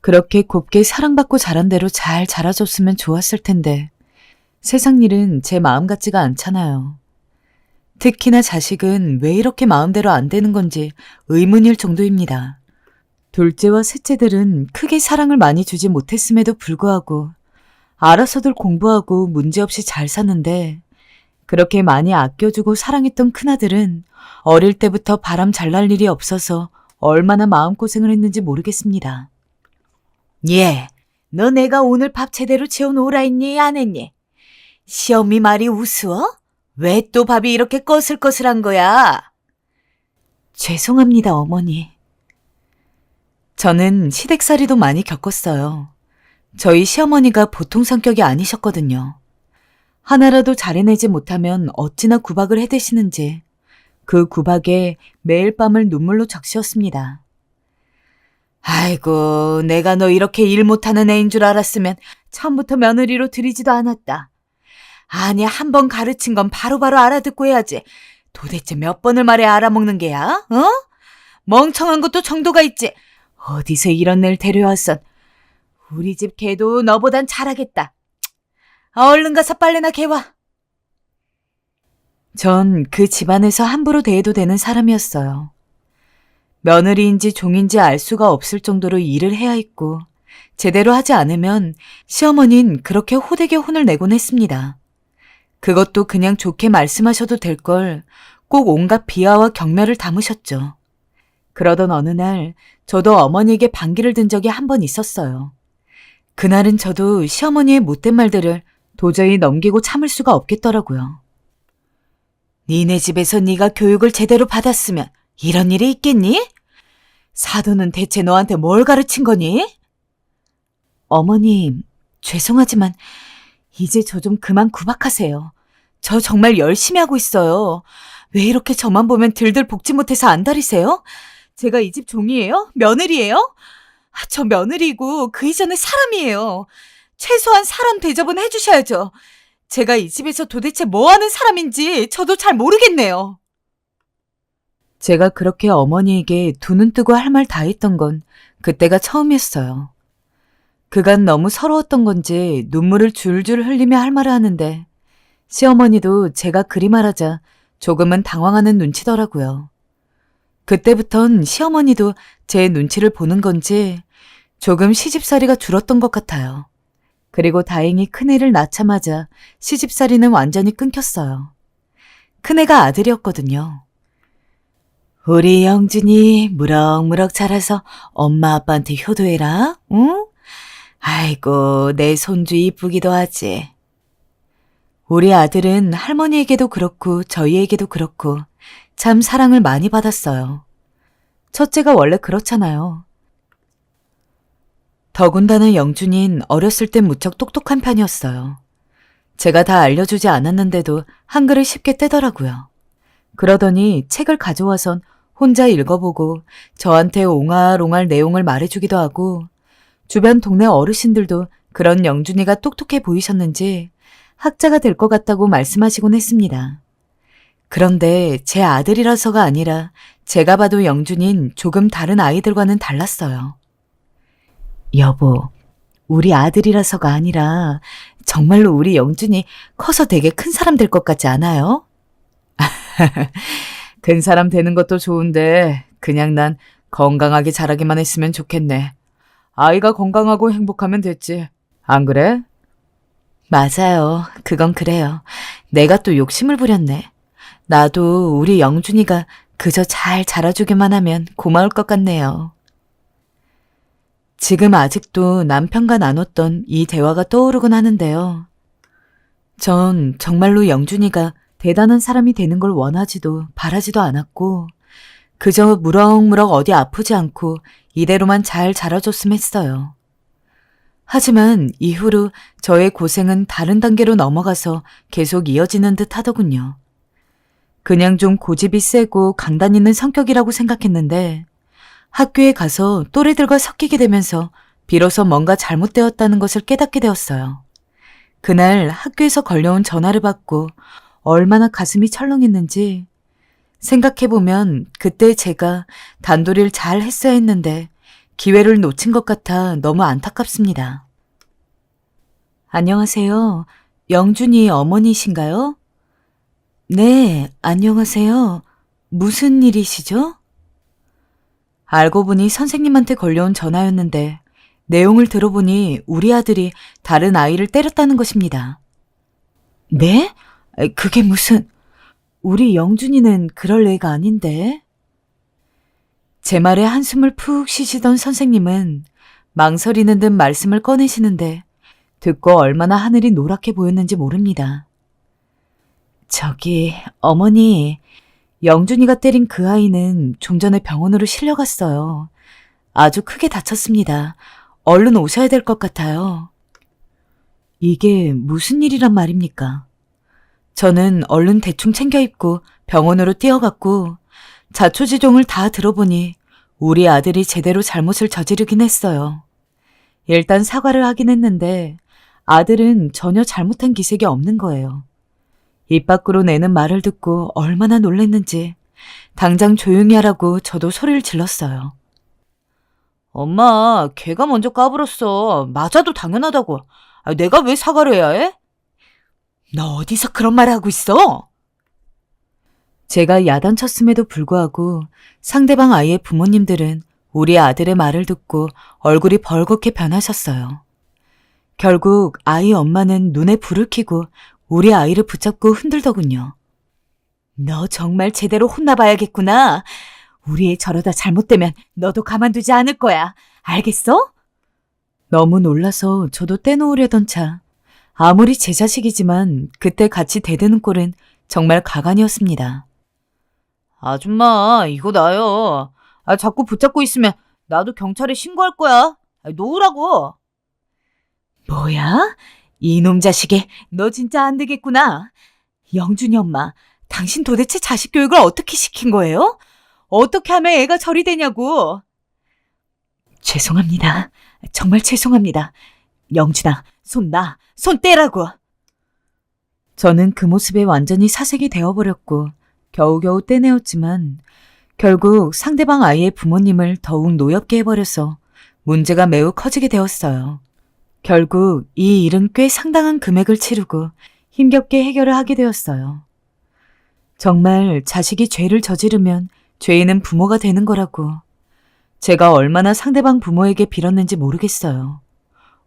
그렇게 곱게 사랑받고 자란 대로 잘 자라줬으면 좋았을 텐데 세상 일은 제 마음 같지가 않잖아요. 특히나 자식은 왜 이렇게 마음대로 안 되는 건지 의문일 정도입니다. 둘째와 셋째들은 크게 사랑을 많이 주지 못했음에도 불구하고 알아서들 공부하고 문제없이 잘 사는데 그렇게 많이 아껴주고 사랑했던 큰아들은 어릴 때부터 바람 잘 날 일이 없어서 얼마나 마음고생을 했는지 모르겠습니다. 예, 너 내가 오늘 밥 제대로 채워놓으라 했니 안 했니? 시엄미 말이 우스워? 왜 또 밥이 이렇게 꺼슬꺼슬한 거야? 죄송합니다, 어머니. 저는 시댁살이도 많이 겪었어요. 저희 시어머니가 보통 성격이 아니셨거든요. 하나라도 잘해내지 못하면 어찌나 구박을 해대시는지. 그 구박에 매일 밤을 눈물로 적시었습니다. 아이고, 내가 너 이렇게 일 못하는 애인 줄 알았으면 처음부터 며느리로 들이지도 않았다. 아니, 한 번 가르친 건 바로바로 알아듣고 해야지. 도대체 몇 번을 말해 알아먹는 게야? 어? 멍청한 것도 정도가 있지. 어디서 이런 애를 데려왔선. 우리 집 개도 너보단 잘하겠다. 얼른 가서 빨래나 개와. 전 그 집안에서 함부로 대해도 되는 사람이었어요. 며느리인지 종인지 알 수가 없을 정도로 일을 해야 했고 제대로 하지 않으면 시어머니는 그렇게 호되게 혼을 내곤 했습니다. 그것도 그냥 좋게 말씀하셔도 될 걸 꼭 온갖 비하와 경멸을 담으셨죠. 그러던 어느 날 저도 어머니에게 반기를 든 적이 한 번 있었어요. 그날은 저도 시어머니의 못된 말들을 도저히 넘기고 참을 수가 없겠더라고요. 니네 집에서 네가 교육을 제대로 받았으면 이런 일이 있겠니? 사돈은 대체 너한테 뭘 가르친 거니? 어머님, 죄송하지만 이제 저 좀 그만 구박하세요. 저 정말 열심히 하고 있어요. 왜 이렇게 저만 보면 들들 볶지 못해서 안달이세요? 제가 이 집 종이에요? 며느리예요? 저 며느리고 그 이전에 사람이에요. 최소한 사람 대접은 해주셔야죠. 제가 이 집에서 도대체 뭐 하는 사람인지 저도 잘 모르겠네요. 제가 그렇게 어머니에게 두 눈 뜨고 할 말 다 했던 건 그때가 처음이었어요. 그간 너무 서러웠던 건지 눈물을 줄줄 흘리며 할 말을 하는데 시어머니도 제가 그리 말하자 조금은 당황하는 눈치더라고요. 그때부턴 시어머니도 제 눈치를 보는 건지 조금 시집살이가 줄었던 것 같아요. 그리고 다행히 큰애를 낳자마자 시집살이는 완전히 끊겼어요. 큰애가 아들이었거든요. 우리 영준이 무럭무럭 자라서 엄마 아빠한테 효도해라, 응? 아이고, 내 손주 이쁘기도 하지. 우리 아들은 할머니에게도 그렇고 저희에게도 그렇고 참 사랑을 많이 받았어요. 첫째가 원래 그렇잖아요. 더군다나 영준인 어렸을 땐 무척 똑똑한 편이었어요. 제가 다 알려주지 않았는데도 한글을 쉽게 떼더라고요. 그러더니 책을 가져와선 혼자 읽어보고 저한테 옹알옹알 내용을 말해주기도 하고 주변 동네 어르신들도 그런 영준이가 똑똑해 보이셨는지 학자가 될 것 같다고 말씀하시곤 했습니다. 그런데 제 아들이라서가 아니라 제가 봐도 영준인 조금 다른 아이들과는 달랐어요. 여보, 우리 아들이라서가 아니라 정말로 우리 영준이 커서 되게 큰 사람 될 것 같지 않아요? 큰 사람 되는 것도 좋은데 그냥 난 건강하게 자라기만 했으면 좋겠네. 아이가 건강하고 행복하면 됐지. 안 그래? 맞아요. 그건 그래요. 내가 또 욕심을 부렸네. 나도 우리 영준이가 그저 잘 자라주기만 하면 고마울 것 같네요. 지금 아직도 남편과 나눴던 이 대화가 떠오르곤 하는데요. 전 정말로 영준이가 대단한 사람이 되는 걸 원하지도 바라지도 않았고 그저 무럭무럭 어디 아프지 않고 이대로만 잘 자라줬으면 했어요. 하지만 이후로 저의 고생은 다른 단계로 넘어가서 계속 이어지는 듯 하더군요. 그냥 좀 고집이 세고 강단 있는 성격이라고 생각했는데 학교에 가서 또래들과 섞이게 되면서 비로소 뭔가 잘못되었다는 것을 깨닫게 되었어요. 그날 학교에서 걸려온 전화를 받고 얼마나 가슴이 철렁했는지 생각해보면 그때 제가 단도리를 잘 했어야 했는데 기회를 놓친 것 같아 너무 안타깝습니다. 안녕하세요. 영준이 어머니신가요? 네, 안녕하세요. 무슨 일이시죠? 알고 보니 선생님한테 걸려온 전화였는데 내용을 들어보니 우리 아들이 다른 아이를 때렸다는 것입니다. 네? 그게 무슨... 우리 영준이는 그럴 애가 아닌데. 제 말에 한숨을 푹 쉬시던 선생님은 망설이는 듯 말씀을 꺼내시는데 듣고 얼마나 하늘이 노랗게 보였는지 모릅니다. 저기 어머니, 영준이가 때린 그 아이는 좀 전에 병원으로 실려갔어요. 아주 크게 다쳤습니다. 얼른 오셔야 될 것 같아요. 이게 무슨 일이란 말입니까? 저는 얼른 대충 챙겨 입고 병원으로 뛰어갔고 자초지종을 다 들어보니 우리 아들이 제대로 잘못을 저지르긴 했어요. 일단 사과를 하긴 했는데 아들은 전혀 잘못한 기색이 없는 거예요. 입 밖으로 내는 말을 듣고 얼마나 놀랐는지 당장 조용히 하라고 저도 소리를 질렀어요. 엄마, 걔가 먼저 까불었어. 맞아도 당연하다고. 내가 왜 사과를 해야 해? 너 어디서 그런 말을 하고 있어? 제가 야단쳤음에도 불구하고 상대방 아이의 부모님들은 우리 아들의 말을 듣고 얼굴이 벌겋게 변하셨어요. 결국 아이 엄마는 눈에 불을 켜고 우리 아이를 붙잡고 흔들더군요. 너 정말 제대로 혼나봐야겠구나. 우리 애 저러다 잘못되면 너도 가만두지 않을 거야. 알겠어? 너무 놀라서 저도 떼놓으려던 차. 아무리 제 자식이지만 그때 같이 대드는 꼴은 정말 가관이었습니다. 아줌마, 이거 나요. 자꾸 붙잡고 있으면 나도 경찰에 신고할 거야. 놓으라고. 뭐야? 이놈 자식이 너 진짜 안 되겠구나. 영준이 엄마, 당신 도대체 자식 교육을 어떻게 시킨 거예요? 어떻게 하면 애가 저리 되냐고. 죄송합니다. 정말 죄송합니다. 영준아, 손 놔. 손 떼라고. 저는 그 모습에 완전히 사색이 되어버렸고 겨우겨우 떼내었지만 결국 상대방 아이의 부모님을 더욱 노엽게 해버려서 문제가 매우 커지게 되었어요. 결국 이 일은 꽤 상당한 금액을 치르고 힘겹게 해결을 하게 되었어요. 정말 자식이 죄를 저지르면 죄인은 부모가 되는 거라고. 제가 얼마나 상대방 부모에게 빌었는지 모르겠어요.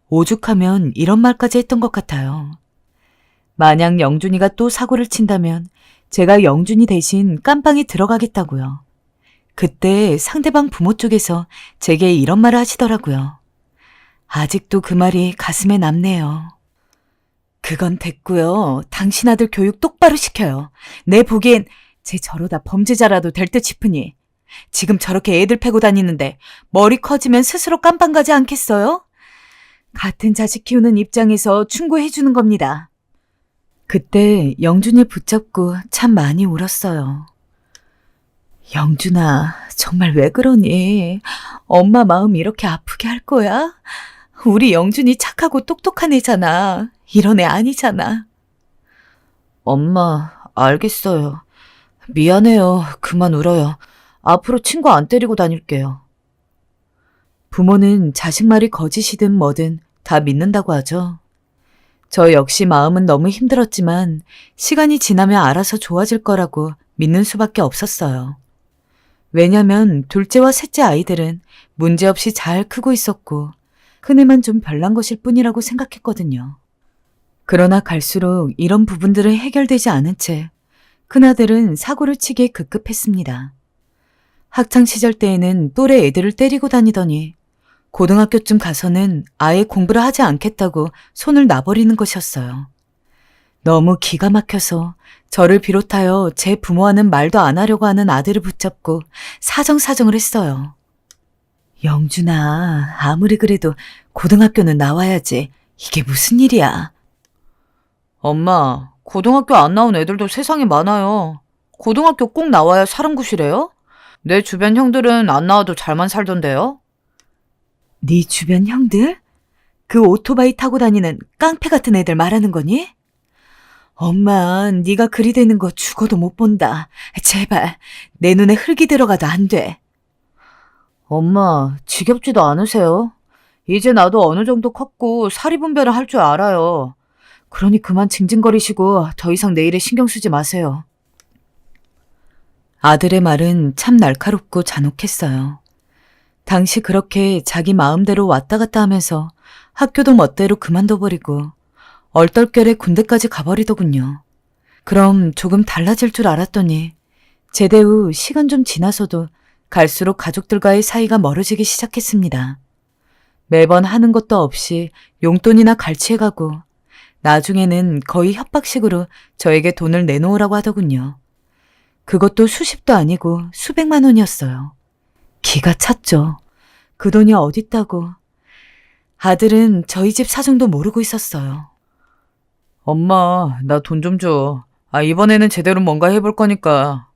오죽하면 이런 말까지 했던 것 같아요. 만약 영준이가 또 사고를 친다면 제가 영준이 대신 깜빵에 들어가겠다고요. 그때 상대방 부모 쪽에서 제게 이런 말을 하시더라고요. 아직도 그 말이 가슴에 남네요. 그건 됐고요. 당신 아들 교육 똑바로 시켜요. 내 보기엔 쟤 저러다 범죄자라도 될 듯 싶으니. 지금 저렇게 애들 패고 다니는데 머리 커지면 스스로 깜빵 가지 않겠어요? 같은 자식 키우는 입장에서 충고해 주는 겁니다. 그때 영준이 붙잡고 참 많이 울었어요. 영준아, 정말 왜 그러니? 엄마 마음 이렇게 아프게 할 거야? 우리 영준이 착하고 똑똑한 애잖아. 이런 애 아니잖아. 엄마, 알겠어요. 미안해요. 그만 울어요. 앞으로 친구 안 때리고 다닐게요. 부모는 자식 말이 거짓이든 뭐든 다 믿는다고 하죠. 저 역시 마음은 너무 힘들었지만 시간이 지나면 알아서 좋아질 거라고 믿는 수밖에 없었어요. 왜냐면 둘째와 셋째 아이들은 문제없이 잘 크고 있었고 큰애만 좀 별난 것일 뿐이라고 생각했거든요. 그러나 갈수록 이런 부분들은 해결되지 않은 채 큰아들은 사고를 치기에 급급했습니다. 학창시절 때에는 또래 애들을 때리고 다니더니 고등학교쯤 가서는 아예 공부를 하지 않겠다고 손을 놔버리는 것이었어요. 너무 기가 막혀서 저를 비롯하여 제 부모와는 말도 안 하려고 하는 아들을 붙잡고 사정사정을 했어요. 영준아, 아무리 그래도 고등학교는 나와야지. 이게 무슨 일이야? 엄마, 고등학교 안 나온 애들도 세상에 많아요. 고등학교 꼭 나와야 사람 구실해요? 내 주변 형들은 안 나와도 잘만 살던데요? 네 주변 형들? 그 오토바이 타고 다니는 깡패 같은 애들 말하는 거니? 엄마, 네가 그리 되는 거 죽어도 못 본다. 제발 내 눈에 흙이 들어가도 안 돼. 엄마, 지겹지도 않으세요? 이제 나도 어느 정도 컸고 사리분별을 할 줄 알아요. 그러니 그만 징징거리시고 더 이상 내 일에 신경 쓰지 마세요. 아들의 말은 참 날카롭고 잔혹했어요. 당시 그렇게 자기 마음대로 왔다 갔다 하면서 학교도 멋대로 그만둬버리고 얼떨결에 군대까지 가버리더군요. 그럼 조금 달라질 줄 알았더니 제대 후 시간 좀 지나서도 갈수록 가족들과의 사이가 멀어지기 시작했습니다. 매번 하는 것도 없이 용돈이나 갈취해가고 나중에는 거의 협박식으로 저에게 돈을 내놓으라고 하더군요. 그것도 수십도 아니고 수백만 원이었어요. 기가 찼죠. 그 돈이 어딨다고. 아들은 저희 집 사정도 모르고 있었어요. 엄마, 나 돈 좀 줘. 이번에는 제대로 뭔가 해볼 거니까.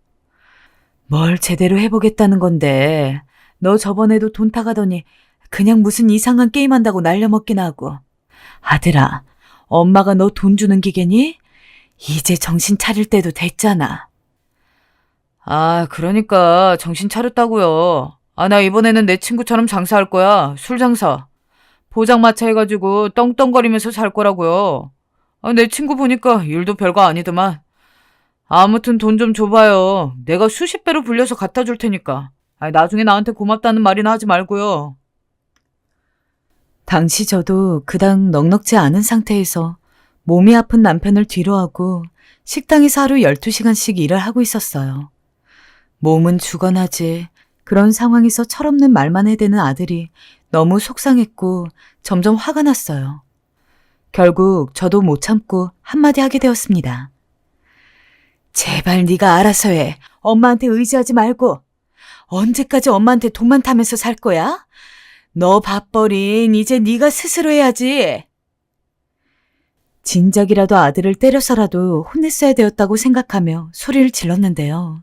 뭘 제대로 해보겠다는 건데. 너 저번에도 돈 타가더니 그냥 무슨 이상한 게임한다고 날려먹기나 하고. 아들아, 엄마가 너 돈 주는 기계니? 이제 정신 차릴 때도 됐잖아. 아, 그러니까 정신 차렸다고요. 아, 나 이번에는 내 친구처럼 장사할 거야. 술 장사. 포장마차 해가지고 떵떵거리면서 살 거라고요. 아, 내 친구 보니까 일도 별거 아니더만. 아무튼 돈 좀 줘봐요. 내가 수십 배로 불려서 갖다 줄 테니까. 아, 나중에 나한테 고맙다는 말이나 하지 말고요. 당시 저도 그닥 넉넉지 않은 상태에서 몸이 아픈 남편을 뒤로하고 식당에서 하루 12시간씩 일을 하고 있었어요. 몸은 죽어나지 그런 상황에서 철없는 말만 해대는 아들이 너무 속상했고 점점 화가 났어요. 결국 저도 못 참고 한마디 하게 되었습니다. 제발 네가 알아서 해. 엄마한테 의지하지 말고. 언제까지 엄마한테 돈만 타면서 살 거야? 너 밥벌이는 이제 네가 스스로 해야지. 진작이라도 아들을 때려서라도 혼냈어야 되었다고 생각하며 소리를 질렀는데요.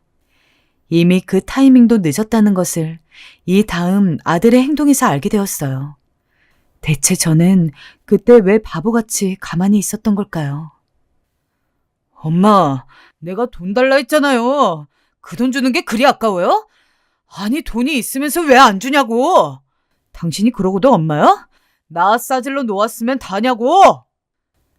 이미 그 타이밍도 늦었다는 것을 이 다음 아들의 행동에서 알게 되었어요. 대체 저는 그때 왜 바보같이 가만히 있었던 걸까요? 엄마, 내가 돈 달라 했잖아요. 그 돈 주는 게 그리 아까워요? 아니, 돈이 있으면서 왜 안 주냐고. 당신이 그러고도 엄마야? 나 싸질러 놓았으면 다냐고.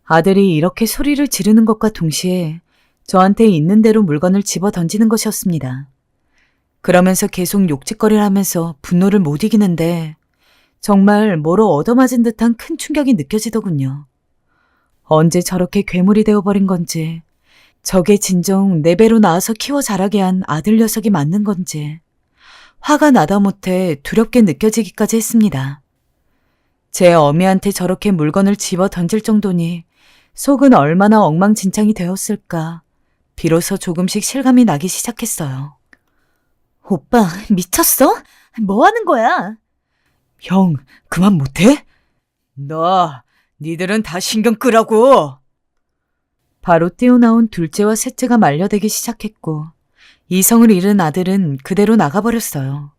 아들이 이렇게 소리를 지르는 것과 동시에 저한테 있는 대로 물건을 집어 던지는 것이었습니다. 그러면서 계속 욕짓거리를 하면서 분노를 못 이기는데 정말 뭐로 얻어맞은 듯한 큰 충격이 느껴지더군요. 언제 저렇게 괴물이 되어버린 건지, 저게 진정 내 배로 낳아서 키워 자라게 한 아들 녀석이 맞는 건지 화가 나다 못해 두렵게 느껴지기까지 했습니다. 제 어미한테 저렇게 물건을 집어 던질 정도니 속은 얼마나 엉망진창이 되었을까 비로소 조금씩 실감이 나기 시작했어요. 오빠, 미쳤어? 뭐 하는 거야? 형, 그만 못해? 니들은 다 신경 끄라고. 바로 뛰어나온 둘째와 셋째가 말려대기 시작했고 이성을 잃은 아들은 그대로 나가버렸어요.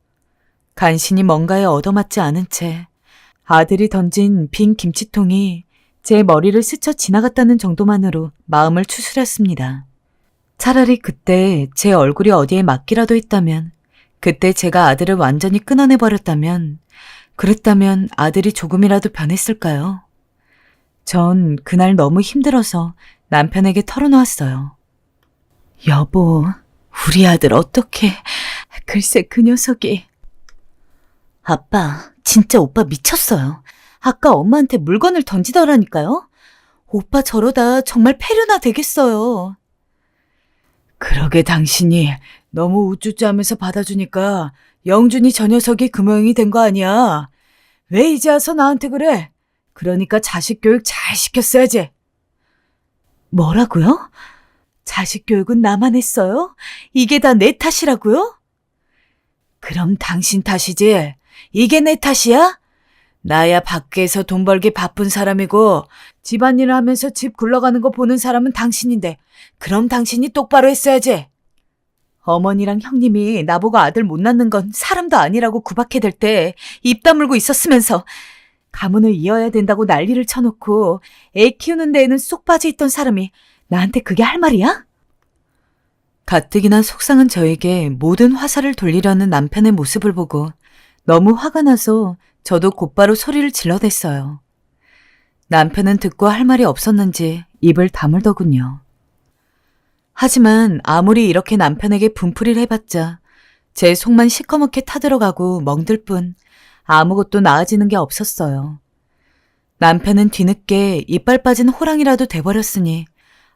간신히 뭔가에 얻어맞지 않은 채 아들이 던진 빈 김치통이 제 머리를 스쳐 지나갔다는 정도만으로 마음을 추스렸습니다. 차라리 그때 제 얼굴이 어디에 맞기라도 했다면, 그때 제가 아들을 완전히 끊어내버렸다면, 그랬다면 아들이 조금이라도 변했을까요? 전 그날 너무 힘들어서 남편에게 털어놓았어요. 여보, 우리 아들 어떡해. 글쎄 그 녀석이. 아빠, 진짜 오빠 미쳤어요. 아까 엄마한테 물건을 던지더라니까요. 오빠 저러다 정말 폐륜화 되겠어요. 그러게 당신이 너무 우쭈쭈하면서 받아주니까 영준이 저 녀석이 그 모양이 된 거 아니야. 왜 이제 와서 나한테 그래? 그러니까 자식 교육 잘 시켰어야지. 뭐라고요? 자식 교육은 나만 했어요? 이게 다 내 탓이라고요? 그럼 당신 탓이지. 이게 내 탓이야? 나야 밖에서 돈 벌기 바쁜 사람이고 집안일을 하면서 집 굴러가는 거 보는 사람은 당신인데 그럼 당신이 똑바로 했어야지. 어머니랑 형님이 나보고 아들 못 낳는 건 사람도 아니라고 구박해댈 때 입 다물고 있었으면서 가문을 이어야 된다고 난리를 쳐놓고 애 키우는 데에는 쏙 빠져있던 사람이 나한테 그게 할 말이야? 가뜩이나 속상한 저에게 모든 화살을 돌리려는 남편의 모습을 보고 너무 화가 나서 저도 곧바로 소리를 질러댔어요. 남편은 듣고 할 말이 없었는지 입을 다물더군요. 하지만 아무리 이렇게 남편에게 분풀이를 해봤자 제 속만 시커멓게 타들어가고 멍들 뿐 아무것도 나아지는 게 없었어요. 남편은 뒤늦게 이빨 빠진 호랑이라도 돼버렸으니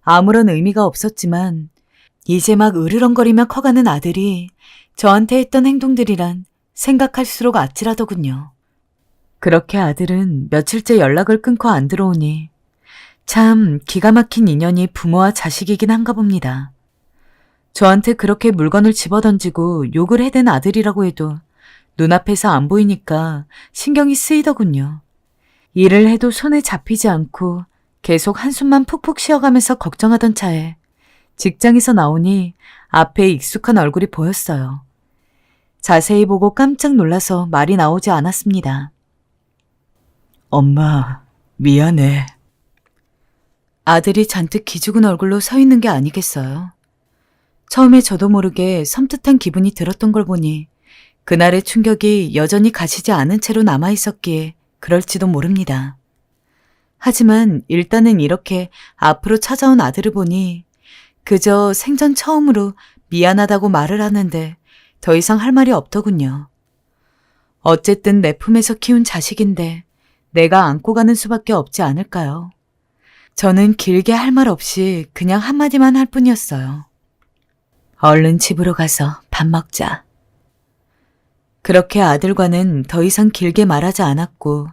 아무런 의미가 없었지만 이제 막 으르렁거리며 커가는 아들이 저한테 했던 행동들이란 생각할수록 아찔하더군요. 그렇게 아들은 며칠째 연락을 끊고 안 들어오니 참 기가 막힌 인연이 부모와 자식이긴 한가 봅니다. 저한테 그렇게 물건을 집어던지고 욕을 해댄 아들이라고 해도 눈앞에서 안 보이니까 신경이 쓰이더군요. 일을 해도 손에 잡히지 않고 계속 한숨만 푹푹 쉬어가면서 걱정하던 차에 직장에서 나오니 앞에 익숙한 얼굴이 보였어요. 자세히 보고 깜짝 놀라서 말이 나오지 않았습니다. 엄마, 미안해. 아들이 잔뜩 기죽은 얼굴로 서 있는 게 아니겠어요. 처음에 저도 모르게 섬뜩한 기분이 들었던 걸 보니 그날의 충격이 여전히 가시지 않은 채로 남아 있었기에 그럴지도 모릅니다. 하지만 일단은 이렇게 앞으로 찾아온 아들을 보니 그저 생전 처음으로 미안하다고 말을 하는데 더 이상 할 말이 없더군요. 어쨌든 내 품에서 키운 자식인데 내가 안고 가는 수밖에 없지 않을까요? 저는 길게 할 말 없이 그냥 한마디만 할 뿐이었어요. 얼른 집으로 가서 밥 먹자. 그렇게 아들과는 더 이상 길게 말하지 않았고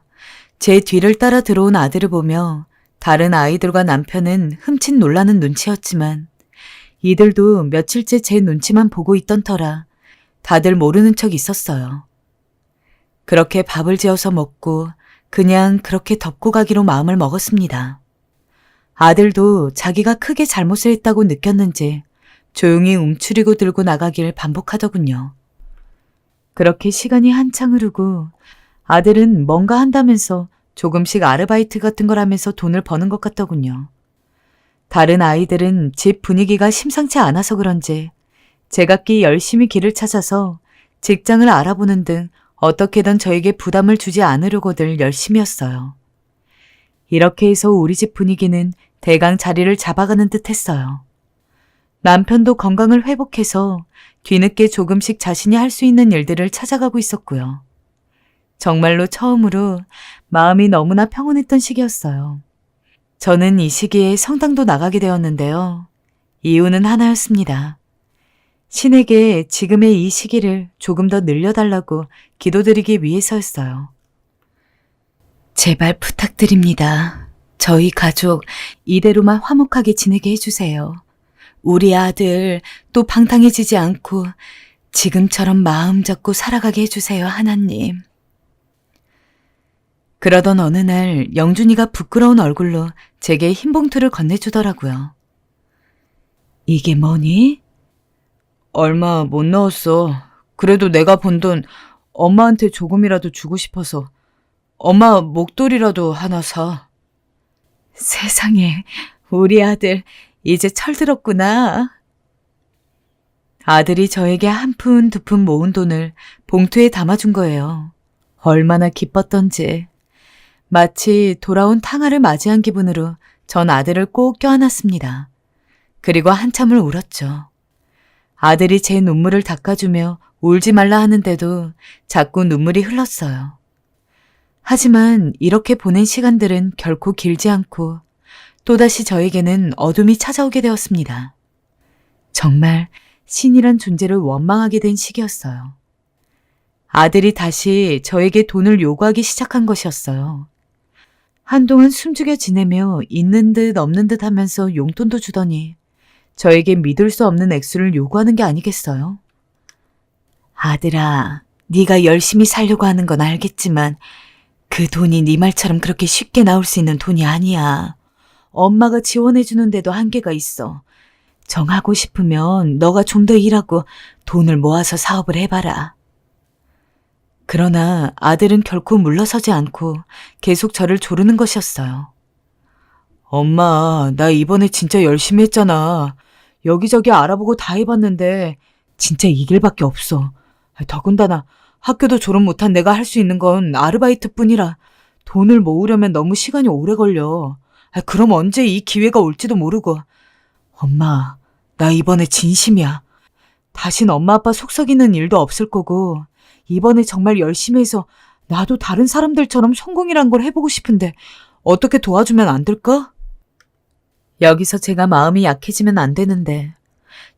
제 뒤를 따라 들어온 아들을 보며 다른 아이들과 남편은 흠칫 놀라는 눈치였지만 이들도 며칠째 제 눈치만 보고 있던 터라 다들 모르는 척 있었어요. 그렇게 밥을 지어서 먹고 그냥 그렇게 덮고 가기로 마음을 먹었습니다. 아들도 자기가 크게 잘못을 했다고 느꼈는지 조용히 움츠리고 들고 나가길 반복하더군요. 그렇게 시간이 한창 흐르고 아들은 뭔가 한다면서 조금씩 아르바이트 같은 걸 하면서 돈을 버는 것 같더군요. 다른 아이들은 집 분위기가 심상치 않아서 그런지 제각기 열심히 길을 찾아서 직장을 알아보는 등 어떻게든 저에게 부담을 주지 않으려고들 열심이었어요. 이렇게 해서 우리 집 분위기는 대강 자리를 잡아가는 듯 했어요. 남편도 건강을 회복해서 뒤늦게 조금씩 자신이 할 수 있는 일들을 찾아가고 있었고요. 정말로 처음으로 마음이 너무나 평온했던 시기였어요. 저는 이 시기에 성당도 나가게 되었는데요. 이유는 하나였습니다. 신에게 지금의 이 시기를 조금 더 늘려달라고 기도드리기 위해서였어요. 제발 부탁드립니다. 저희 가족 이대로만 화목하게 지내게 해주세요. 우리 아들 또 방탕해지지 않고 지금처럼 마음 잡고 살아가게 해주세요, 하나님. 그러던 어느 날 영준이가 부끄러운 얼굴로 제게 흰 봉투를 건네주더라고요. 이게 뭐니? 얼마 못 넣었어. 그래도 내가 번 돈 엄마한테 조금이라도 주고 싶어서 엄마 목도리라도 하나 사. 세상에, 우리 아들 이제 철들었구나. 아들이 저에게 한 푼, 두 푼 모은 돈을 봉투에 담아준 거예요. 얼마나 기뻤던지. 마치 돌아온 탕아를 맞이한 기분으로 전 아들을 꼭 껴안았습니다. 그리고 한참을 울었죠. 아들이 제 눈물을 닦아주며 울지 말라 하는데도 자꾸 눈물이 흘렀어요. 하지만 이렇게 보낸 시간들은 결코 길지 않고 또다시 저에게는 어둠이 찾아오게 되었습니다. 정말 신이란 존재를 원망하게 된 시기였어요. 아들이 다시 저에게 돈을 요구하기 시작한 것이었어요. 한동안 숨죽여 지내며 있는 듯 없는 듯 하면서 용돈도 주더니 저에게 믿을 수 없는 액수를 요구하는 게 아니겠어요? 아들아, 네가 열심히 살려고 하는 건 알겠지만 그 돈이 네 말처럼 그렇게 쉽게 나올 수 있는 돈이 아니야. 엄마가 지원해 주는데도 한계가 있어. 정하고 싶으면 너가 좀 더 일하고 돈을 모아서 사업을 해봐라. 그러나 아들은 결코 물러서지 않고 계속 저를 조르는 것이었어요. 엄마, 나 이번에 진짜 열심히 했잖아. 여기저기 알아보고 다 해봤는데 진짜 이 길밖에 없어. 더군다나 학교도 졸업 못한 내가 할 수 있는 건 아르바이트뿐이라 돈을 모으려면 너무 시간이 오래 걸려. 그럼 언제 이 기회가 올지도 모르고. 엄마, 나 이번에 진심이야. 다신 엄마 아빠 속 썩이는 일도 없을 거고 이번에 정말 열심히 해서 나도 다른 사람들처럼 성공이란 걸 해보고 싶은데 어떻게 도와주면 안 될까? 여기서 제가 마음이 약해지면 안 되는데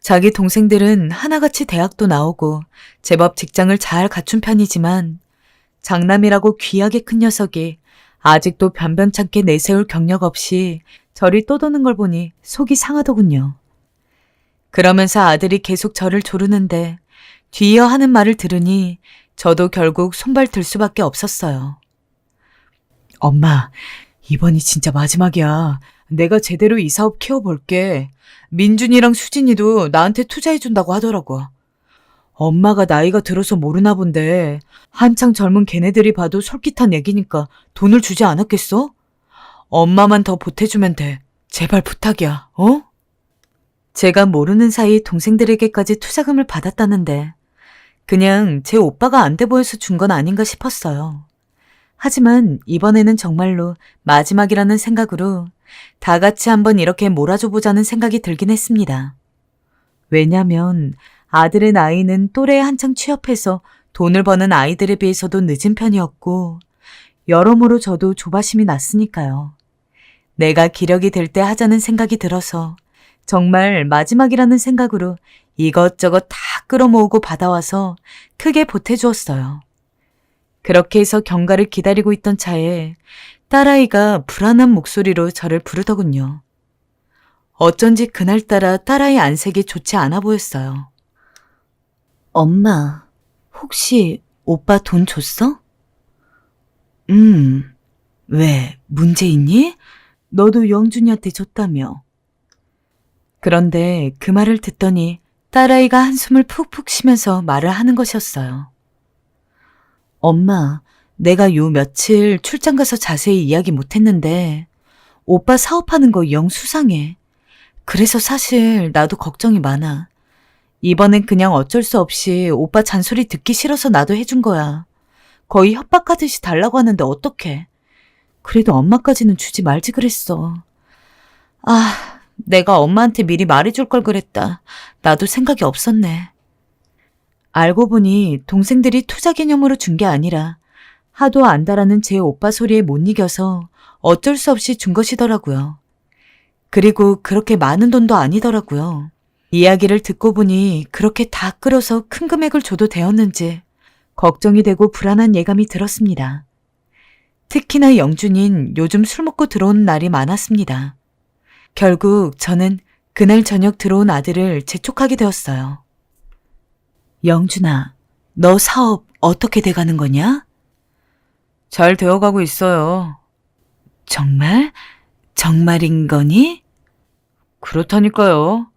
자기 동생들은 하나같이 대학도 나오고 제법 직장을 잘 갖춘 편이지만 장남이라고 귀하게 큰 녀석이 아직도 변변찮게 내세울 경력 없이 저를 떠도는 걸 보니 속이 상하더군요. 그러면서 아들이 계속 저를 조르는데 뒤이어 하는 말을 들으니 저도 결국 손발 들 수밖에 없었어요. 엄마, 이번이 진짜 마지막이야. 내가 제대로 이 사업 키워볼게. 민준이랑 수진이도 나한테 투자해준다고 하더라고. 엄마가 나이가 들어서 모르나 본데 한창 젊은 걔네들이 봐도 솔깃한 얘기니까 돈을 주지 않았겠어? 엄마만 더 보태주면 돼. 제발 부탁이야, 어? 제가 모르는 사이 동생들에게까지 투자금을 받았다는데 그냥 제 오빠가 안 돼 보여서 준 건 아닌가 싶었어요. 하지만 이번에는 정말로 마지막이라는 생각으로 다 같이 한번 이렇게 몰아줘 보자는 생각이 들긴 했습니다. 왜냐면 아들의 나이는 또래에 한창 취업해서 돈을 버는 아이들에 비해서도 늦은 편이었고 여러모로 저도 조바심이 났으니까요. 내가 기력이 될 때 하자는 생각이 들어서 정말 마지막이라는 생각으로 이것저것 다 끌어모으고 받아와서 크게 보태주었어요. 그렇게 해서 경가를 기다리고 있던 차에 딸아이가 불안한 목소리로 저를 부르더군요. 어쩐지 그날따라 딸아이 안색이 좋지 않아 보였어요. 엄마, 혹시 오빠 돈 줬어? 왜, 문제 있니? 너도 영준이한테 줬다며. 그런데 그 말을 듣더니 딸아이가 한숨을 푹푹 쉬면서 말을 하는 것이었어요. 엄마, 내가 요 며칠 출장 가서 자세히 이야기 못했는데 오빠 사업하는 거 영 수상해. 그래서 사실 나도 걱정이 많아. 이번엔 그냥 어쩔 수 없이 오빠 잔소리 듣기 싫어서 나도 해준 거야. 거의 협박하듯이 달라고 하는데 어떡해. 그래도 엄마까지는 주지 말지 그랬어. 아, 내가 엄마한테 미리 말해줄 걸 그랬다. 나도 생각이 없었네. 알고 보니 동생들이 투자 개념으로 준 게 아니라 하도 안다라는 제 오빠 소리에 못 이겨서 어쩔 수 없이 준 것이더라고요. 그리고 그렇게 많은 돈도 아니더라고요. 이야기를 듣고 보니 그렇게 다 끌어서 큰 금액을 줘도 되었는지 걱정이 되고 불안한 예감이 들었습니다. 특히나 영준인 요즘 술 먹고 들어오는 날이 많았습니다. 결국 저는 그날 저녁 들어온 아들을 재촉하게 되었어요. 영준아, 너 사업 어떻게 돼가는 거냐? 잘 되어가고 있어요. 정말? 정말인 거니? 그렇다니까요.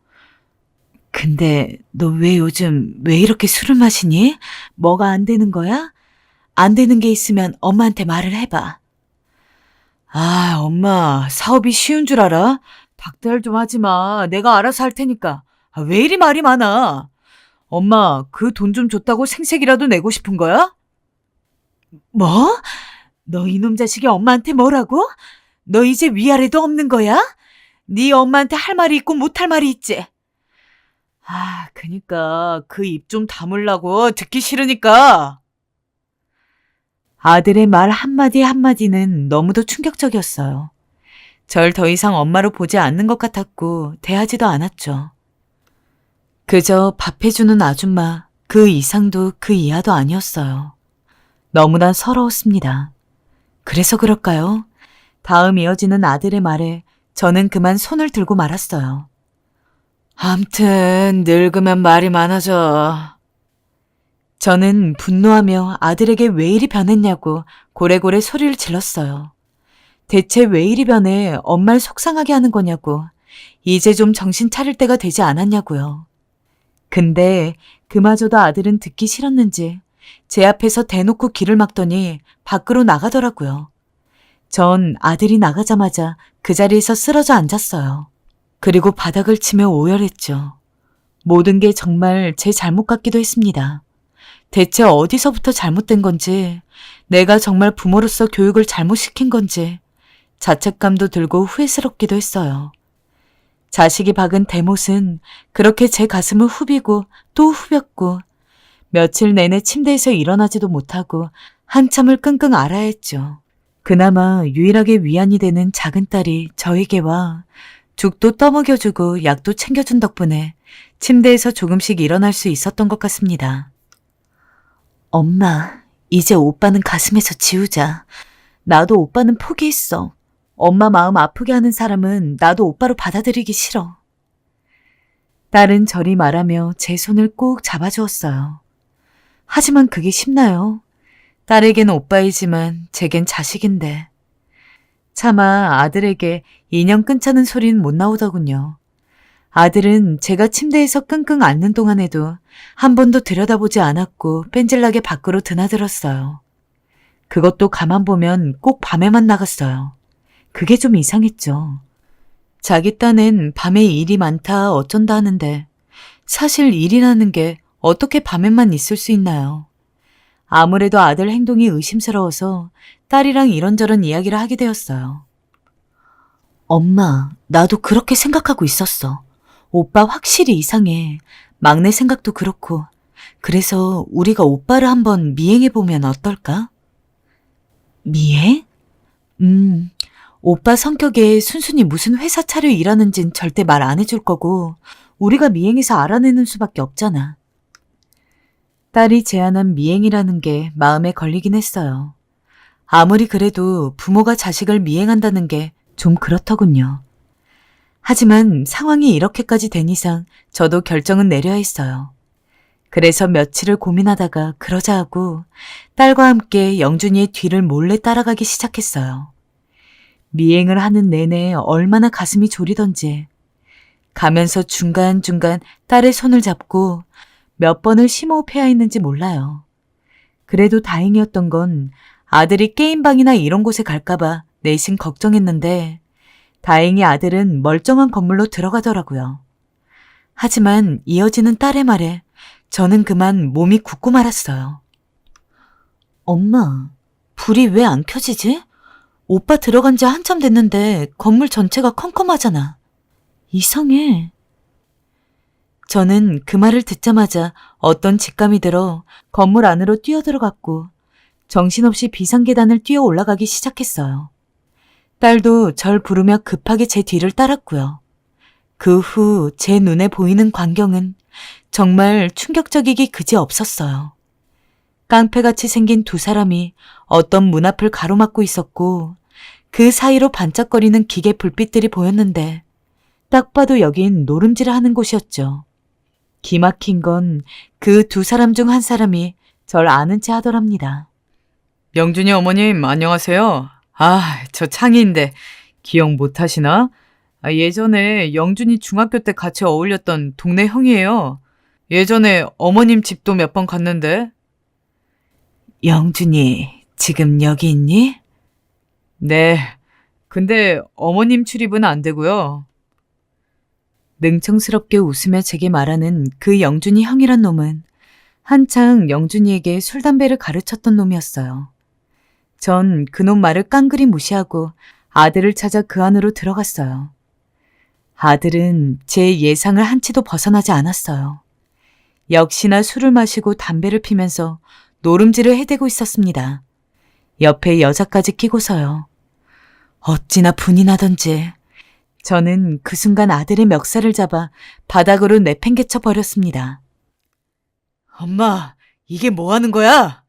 근데 너 왜 요즘 왜 이렇게 술을 마시니? 뭐가 안 되는 거야? 안 되는 게 있으면 엄마한테 말을 해봐. 아, 엄마, 사업이 쉬운 줄 알아? 닥달 좀 하지 마. 내가 알아서 할 테니까. 아, 왜 이리 말이 많아? 엄마, 그 돈 좀 줬다고 생색이라도 내고 싶은 거야? 뭐? 너 이놈 자식이 엄마한테 뭐라고? 너 이제 위아래도 없는 거야? 네 엄마한테 할 말이 있고 못할 말이 있지? 아, 그니까 그 입 좀 다물라고. 듣기 싫으니까. 아들의 말 한마디 한마디는 너무도 충격적이었어요. 절 더 이상 엄마로 보지 않는 것 같았고 대하지도 않았죠. 그저 밥해주는 아줌마, 그 이상도 그 이하도 아니었어요. 너무나 서러웠습니다. 그래서 그럴까요? 다음 이어지는 아들의 말에 저는 그만 손을 들고 말았어요. 암튼 늙으면 말이 많아져. 저는 분노하며 아들에게 왜 이리 변했냐고 고래고래 소리를 질렀어요. 대체 왜 이리 변해 엄마를 속상하게 하는 거냐고, 이제 좀 정신 차릴 때가 되지 않았냐고요. 근데 그마저도 아들은 듣기 싫었는지 제 앞에서 대놓고 길을 막더니 밖으로 나가더라고요. 전 아들이 나가자마자 그 자리에서 쓰러져 앉았어요. 그리고 바닥을 치며 오열했죠. 모든 게 정말 제 잘못 같기도 했습니다. 대체 어디서부터 잘못된 건지, 내가 정말 부모로서 교육을 잘못 시킨 건지 자책감도 들고 후회스럽기도 했어요. 자식이 박은 대못은 그렇게 제 가슴을 후비고 또 후볐고 며칠 내내 침대에서 일어나지도 못하고 한참을 끙끙 앓아야 했죠. 그나마 유일하게 위안이 되는 작은 딸이 저에게 와 죽도 떠먹여주고 약도 챙겨준 덕분에 침대에서 조금씩 일어날 수 있었던 것 같습니다. 엄마, 이제 오빠는 가슴에서 지우자. 나도 오빠는 포기했어. 엄마 마음 아프게 하는 사람은 나도 오빠로 받아들이기 싫어. 딸은 저리 말하며 제 손을 꼭 잡아주었어요. 하지만 그게 쉽나요? 딸에겐 오빠이지만 제겐 자식인데. 차마 아들에게 인연 끊자는 소리는 못 나오더군요. 아들은 제가 침대에서 끙끙 앓는 동안에도 한 번도 들여다보지 않았고 뺀질나게 밖으로 드나들었어요. 그것도 가만 보면 꼭 밤에만 나갔어요. 그게 좀 이상했죠. 자기 딴엔 밤에 일이 많다 어쩐다 하는데 사실 일이라는 게 어떻게 밤에만 있을 수 있나요? 아무래도 아들 행동이 의심스러워서 딸이랑 이런저런 이야기를 하게 되었어요. 엄마, 나도 그렇게 생각하고 있었어. 오빠 확실히 이상해. 막내 생각도 그렇고. 그래서 우리가 오빠를 한번 미행해보면 어떨까? 미행? 오빠 성격에 순순히 무슨 회사 차려 일하는진 절대 말 안 해줄 거고 우리가 미행해서 알아내는 수밖에 없잖아. 딸이 제안한 미행이라는 게 마음에 걸리긴 했어요. 아무리 그래도 부모가 자식을 미행한다는 게 좀 그렇더군요. 하지만 상황이 이렇게까지 된 이상 저도 결정은 내려야 했어요. 그래서 며칠을 고민하다가 그러자 하고 딸과 함께 영준이의 뒤를 몰래 따라가기 시작했어요. 미행을 하는 내내 얼마나 가슴이 졸이던지 가면서 중간중간 딸의 손을 잡고 몇 번을 심호흡해야 했는지 몰라요. 그래도 다행이었던 건 아들이 게임방이나 이런 곳에 갈까봐 내심 걱정했는데 다행히 아들은 멀쩡한 건물로 들어가더라고요. 하지만 이어지는 딸의 말에 저는 그만 몸이 굳고 말았어요. 엄마, 불이 왜 안 켜지지? 오빠 들어간 지 한참 됐는데 건물 전체가 컴컴하잖아. 이상해. 저는 그 말을 듣자마자 어떤 직감이 들어 건물 안으로 뛰어들어갔고 정신없이 비상계단을 뛰어 올라가기 시작했어요. 딸도 절 부르며 급하게 제 뒤를 따랐고요. 그 후 제 눈에 보이는 광경은 정말 충격적이기 그지없었어요. 깡패같이 생긴 두 사람이 어떤 문 앞을 가로막고 있었고 그 사이로 반짝거리는 기계 불빛들이 보였는데 딱 봐도 여긴 노름질을 하는 곳이었죠. 기막힌 건 그 두 사람 중 한 사람이 절 아는 체 하더랍니다. 영준이 어머님, 안녕하세요. 저 창희인데 기억 못 하시나? 예전에 영준이 중학교 때 같이 어울렸던 동네 형이에요. 예전에 어머님 집도 몇 번 갔는데. 영준이, 지금 여기 있니? 네. 근데 어머님 출입은 안 되고요. 능청스럽게 웃으며 제게 말하는 그 영준이 형이란 놈은 한창 영준이에게 술, 담배를 가르쳤던 놈이었어요. 전 그놈 말을 깡그리 무시하고 아들을 찾아 그 안으로 들어갔어요. 아들은 제 예상을 한치도 벗어나지 않았어요. 역시나 술을 마시고 담배를 피면서 노름질을 해대고 있었습니다. 옆에 여자까지 끼고서요. 어찌나 분이 나던지 저는 그 순간 아들의 멱살을 잡아 바닥으로 내팽개쳐 버렸습니다. 엄마, 이게 뭐 하는 거야?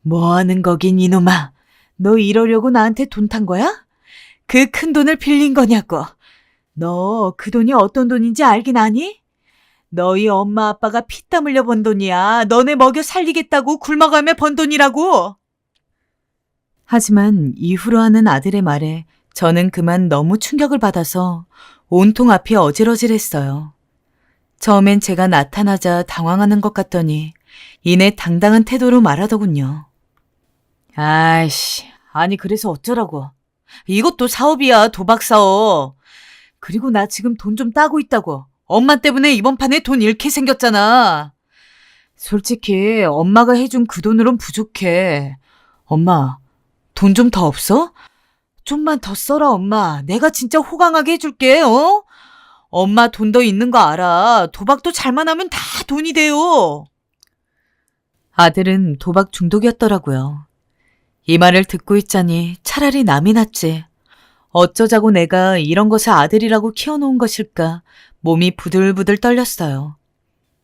뭐 하는 거긴 이놈아. 너 이러려고 나한테 돈 탄 거야? 그 큰 돈을 빌린 거냐고. 너 그 돈이 어떤 돈인지 알긴 아니? 너희 엄마 아빠가 피땀 흘려 번 돈이야. 너네 먹여 살리겠다고 굶어가며 번 돈이라고. 하지만 이후로 하는 아들의 말에 저는 그만 너무 충격을 받아서 온통 앞이 어질어질했어요. 처음엔 제가 나타나자 당황하는 것 같더니 이내 당당한 태도로 말하더군요. 아이씨, 아니 그래서 어쩌라고. 이것도 사업이야, 도박 사업. 그리고 나 지금 돈 좀 따고 있다고. 엄마 때문에 이번 판에 돈 잃게 생겼잖아. 솔직히 엄마가 해준 그 돈으론 부족해. 엄마, 돈 좀 더 없어? 좀만 더 써라, 엄마. 내가 진짜 호강하게 해줄게, 어? 엄마 돈 더 있는 거 알아. 도박도 잘만 하면 다 돈이 돼요. 아들은 도박 중독이었더라고요. 이 말을 듣고 있자니 차라리 남이 낫지. 어쩌자고 내가 이런 것을 아들이라고 키워놓은 것일까 몸이 부들부들 떨렸어요.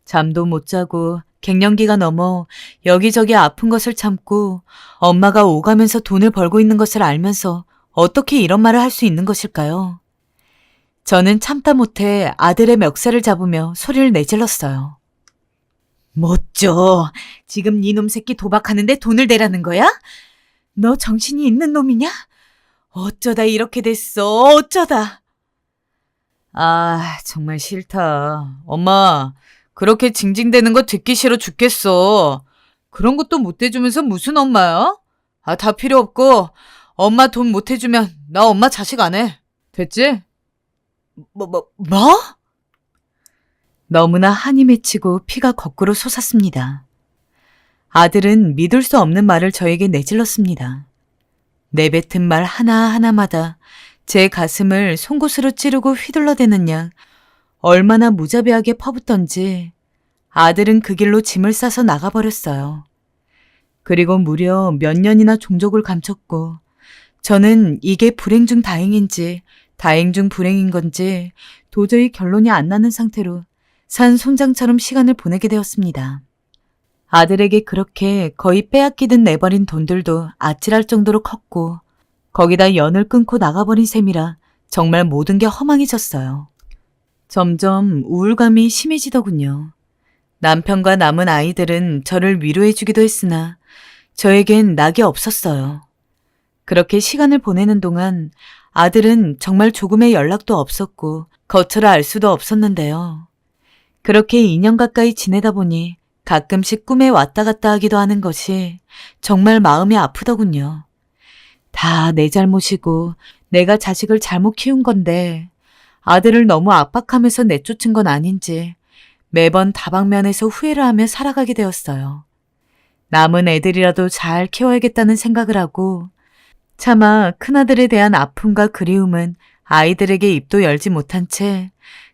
잠도 못 자고 갱년기가 넘어 여기저기 아픈 것을 참고 엄마가 오가면서 돈을 벌고 있는 것을 알면서 어떻게 이런 말을 할 수 있는 것일까요? 저는 참다 못해 아들의 멱살을 잡으며 소리를 내질렀어요. 못 줘. 지금 니놈 새끼 도박하는데 돈을 대라는 거야? 너 정신이 있는 놈이냐? 어쩌다 이렇게 됐어. 어쩌다. 아, 정말 싫다. 엄마, 그렇게 징징대는 거 듣기 싫어 죽겠어. 그런 것도 못 해주면서 무슨 엄마야? 아, 다 필요 없고, 엄마 돈 못 해주면 나 엄마 자식 안 해. 됐지? 뭐? 너무나 한이 맺히고 피가 거꾸로 솟았습니다. 아들은 믿을 수 없는 말을 저에게 내질렀습니다. 내뱉은 말 하나하나마다 제 가슴을 송곳으로 찌르고 휘둘러대는 양 얼마나 무자비하게 퍼붓던지 아들은 그 길로 짐을 싸서 나가버렸어요. 그리고 무려 몇 년이나 종족을 감췄고 저는 이게 불행 중 다행인지 다행 중 불행인 건지 도저히 결론이 안 나는 상태로 산 손장처럼 시간을 보내게 되었습니다. 아들에게 그렇게 거의 빼앗기듯 내버린 돈들도 아찔할 정도로 컸고 거기다 연을 끊고 나가버린 셈이라 정말 모든 게 허망해졌어요. 점점 우울감이 심해지더군요. 남편과 남은 아이들은 저를 위로해주기도 했으나 저에겐 낙이 없었어요. 그렇게 시간을 보내는 동안 아들은 정말 조금의 연락도 없었고 겉으로 알 수도 없었는데요. 그렇게 2년 가까이 지내다 보니 가끔씩 꿈에 왔다 갔다 하기도 하는 것이 정말 마음이 아프더군요. 다 내 잘못이고 내가 자식을 잘못 키운 건데 아들을 너무 압박하면서 내쫓은 건 아닌지 매번 다방면에서 후회를 하며 살아가게 되었어요. 남은 애들이라도 잘 키워야겠다는 생각을 하고 차마 큰아들에 대한 아픔과 그리움은 아이들에게 입도 열지 못한 채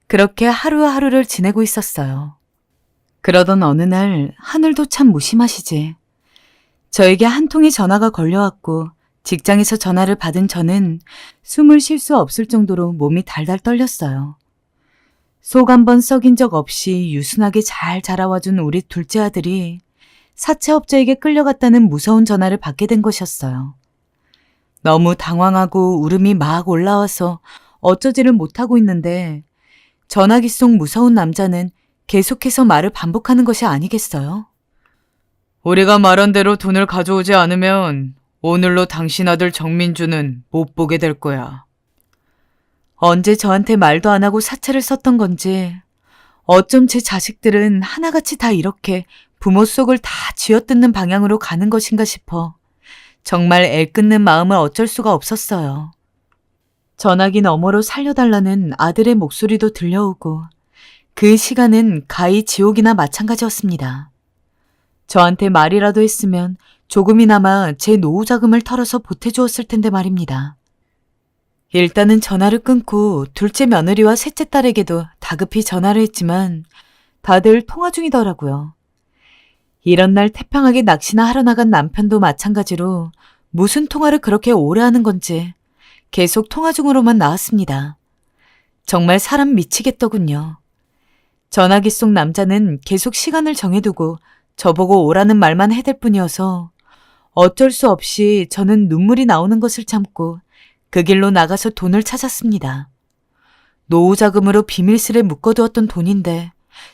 그렇게 하루하루를 지내고 있었어요. 그러던 어느 날 하늘도 참 무심하시지. 저에게 한 통의 전화가 걸려왔고 직장에서 전화를 받은 저는 숨을 쉴 수 없을 정도로 몸이 달달 떨렸어요. 속 한 번 썩인 적 없이 유순하게 잘 자라와준 우리 둘째 아들이 사채업자에게 끌려갔다는 무서운 전화를 받게 된 것이었어요. 너무 당황하고 울음이 막 올라와서 어쩌지를 못하고 있는데 전화기 속 무서운 남자는 계속해서 말을 반복하는 것이 아니겠어요? 우리가 말한 대로 돈을 가져오지 않으면 오늘로 당신 아들 정민주는 못 보게 될 거야. 언제 저한테 말도 안 하고 사채를 썼던 건지 어쩜 제 자식들은 하나같이 다 이렇게 부모 속을 다 쥐어뜯는 방향으로 가는 것인가 싶어 정말 애끓는 마음을 어쩔 수가 없었어요. 전화기 너머로 살려달라는 아들의 목소리도 들려오고 그 시간은 가히 지옥이나 마찬가지였습니다. 저한테 말이라도 했으면 조금이나마 제 노후 자금을 털어서 보태주었을 텐데 말입니다. 일단은 전화를 끊고 둘째 며느리와 셋째 딸에게도 다급히 전화를 했지만 다들 통화 중이더라고요. 이런 날 태평하게 낚시나 하러 나간 남편도 마찬가지로 무슨 통화를 그렇게 오래 하는 건지 계속 통화 중으로만 나왔습니다. 정말 사람 미치겠더군요. 전화기 속 남자는 계속 시간을 정해두고 저보고 오라는 말만 해댈 뿐이어서 어쩔 수 없이 저는 눈물이 나오는 것을 참고 그 길로 나가서 돈을 찾았습니다. 노후 자금으로 비밀스레 묶어두었던 돈인데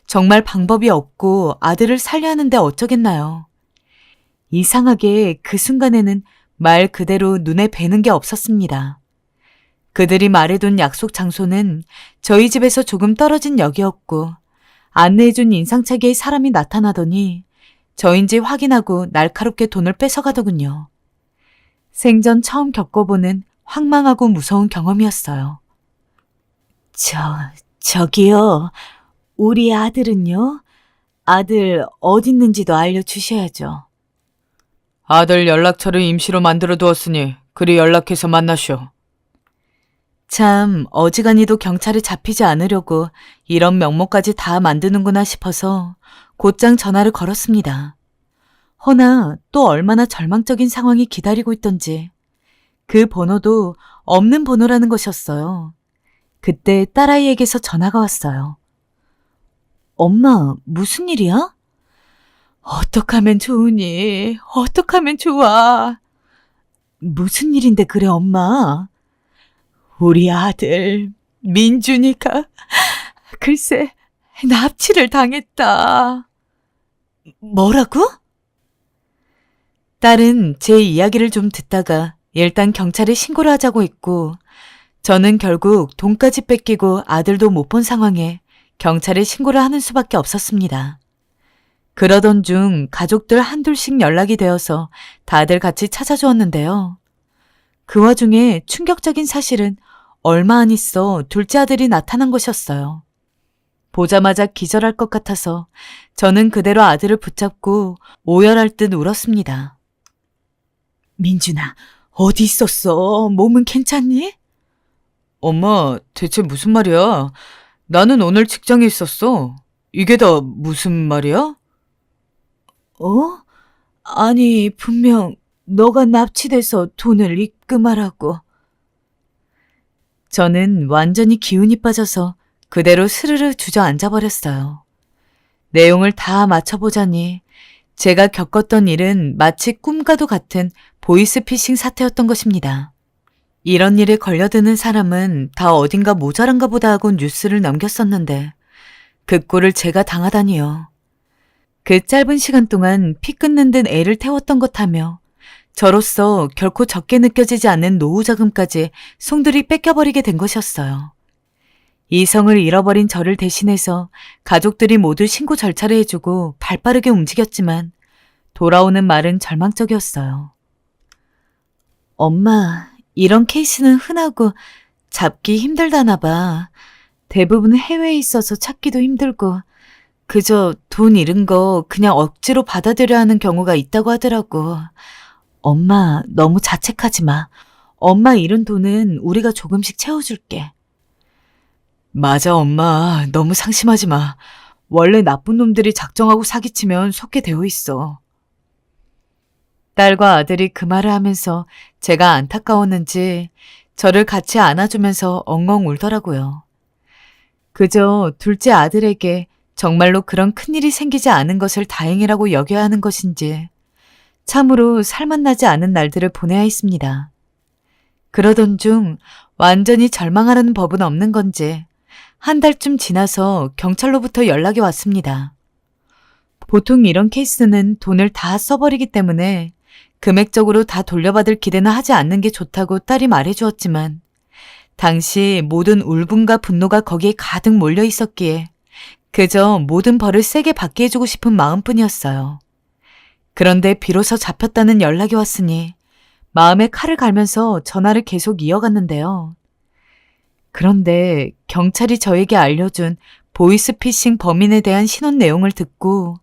정말 방법이 없고 아들을 살려야 하는데 어쩌겠나요. 이상하게 그 순간에는 말 그대로 눈에 뵈는 게 없었습니다. 그들이 말해둔 약속 장소는 저희 집에서 조금 떨어진 역이었고 안내해준 인상착의의 사람이 나타나더니 저인지 확인하고 날카롭게 돈을 뺏어가더군요. 생전 처음 겪어보는 황망하고 무서운 경험이었어요. 저기요. 우리 아들은요? 아들 어디 있는지도 알려주셔야죠. 아들 연락처를 임시로 만들어 두었으니 그리 연락해서 만나쇼. 참 어지간히도 경찰에 잡히지 않으려고 이런 명목까지 다 만드는구나 싶어서 곧장 전화를 걸었습니다. 허나 또 얼마나 절망적인 상황이 기다리고 있던지 그 번호도 없는 번호라는 것이었어요. 그때 딸아이에게서 전화가 왔어요. 엄마, 무슨 일이야? 어떡하면 좋으니? 어떡하면 좋아? 무슨 일인데 그래, 엄마? 우리 아들, 민준이가 글쎄 납치를 당했다. 뭐라고? 딸은 제 이야기를 좀 듣다가 일단 경찰에 신고를 하자고 했고 저는 결국 돈까지 뺏기고 아들도 못 본 상황에 경찰에 신고를 하는 수밖에 없었습니다. 그러던 중 가족들 한둘씩 연락이 되어서 다들 같이 찾아주었는데요. 그 와중에 충격적인 사실은 얼마 안 있어 둘째 아들이 나타난 것이었어요. 보자마자 기절할 것 같아서 저는 그대로 아들을 붙잡고 오열할 듯 울었습니다. 민준아, 어디 있었어? 몸은 괜찮니? 엄마, 대체 무슨 말이야? 나는 오늘 직장에 있었어. 이게 다 무슨 말이야? 어? 아니, 분명 너가 납치돼서 돈을 입금하라고. 저는 완전히 기운이 빠져서 그대로 스르르 주저앉아 버렸어요. 내용을 다 맞춰보자니 제가 겪었던 일은 마치 꿈과도 같은 보이스피싱 사태였던 것입니다. 이런 일에 걸려드는 사람은 다 어딘가 모자란가 보다 하고 뉴스를 넘겼었는데 그 꼴을 제가 당하다니요. 그 짧은 시간 동안 피 끊는 듯 애를 태웠던 것 하며 저로서 결코 적게 느껴지지 않는 노후 자금까지 송두리 뺏겨버리게 된 것이었어요. 이성을 잃어버린 저를 대신해서 가족들이 모두 신고 절차를 해주고 발빠르게 움직였지만 돌아오는 말은 절망적이었어요. 엄마, 이런 케이스는 흔하고 잡기 힘들다나 봐. 대부분 해외에 있어서 찾기도 힘들고 그저 돈 잃은 거 그냥 억지로 받아들여야 하는 경우가 있다고 하더라고. 엄마, 너무 자책하지 마. 엄마 잃은 돈은 우리가 조금씩 채워줄게. 맞아, 엄마. 너무 상심하지 마. 원래 나쁜 놈들이 작정하고 사기치면 속게 되어 있어. 딸과 아들이 그 말을 하면서 제가 안타까웠는지 저를 같이 안아주면서 엉엉 울더라고요. 그저 둘째 아들에게 정말로 그런 큰일이 생기지 않은 것을 다행이라고 여겨야 하는 것인지 참으로 살맛나지 않은 날들을 보내야 했습니다. 그러던 중 완전히 절망하라는 법은 없는 건지 한 달쯤 지나서 경찰로부터 연락이 왔습니다. 보통 이런 케이스는 돈을 다 써버리기 때문에 금액적으로 다 돌려받을 기대는 하지 않는 게 좋다고 딸이 말해주었지만 당시 모든 울분과 분노가 거기에 가득 몰려 있었기에 그저 모든 벌을 세게 받게 해주고 싶은 마음뿐이었어요. 그런데 비로소 잡혔다는 연락이 왔으니 마음에 칼을 갈면서 전화를 계속 이어갔는데요. 그런데 경찰이 저에게 알려준 보이스피싱 범인에 대한 신원 내용을 듣고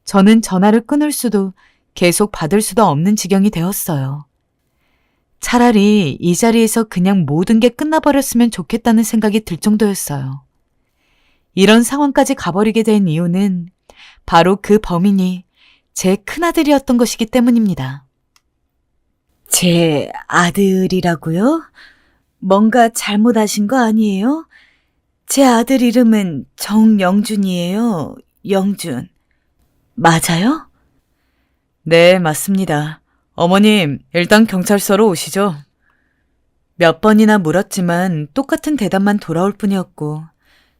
저는 전화를 끊을 수도 계속 받을 수도 없는 지경이 되었어요. 차라리 이 자리에서 그냥 모든 게 끝나버렸으면 좋겠다는 생각이 들 정도였어요. 이런 상황까지 가버리게 된 이유는 바로 그 범인이 제 큰아들이었던 것이기 때문입니다. 제 아들이라고요? 뭔가 잘못하신 거 아니에요? 제 아들 이름은 정영준이에요. 영준. 맞아요? 네, 맞습니다. 어머님, 일단 경찰서로 오시죠. 몇 번이나 물었지만 똑같은 대답만 돌아올 뿐이었고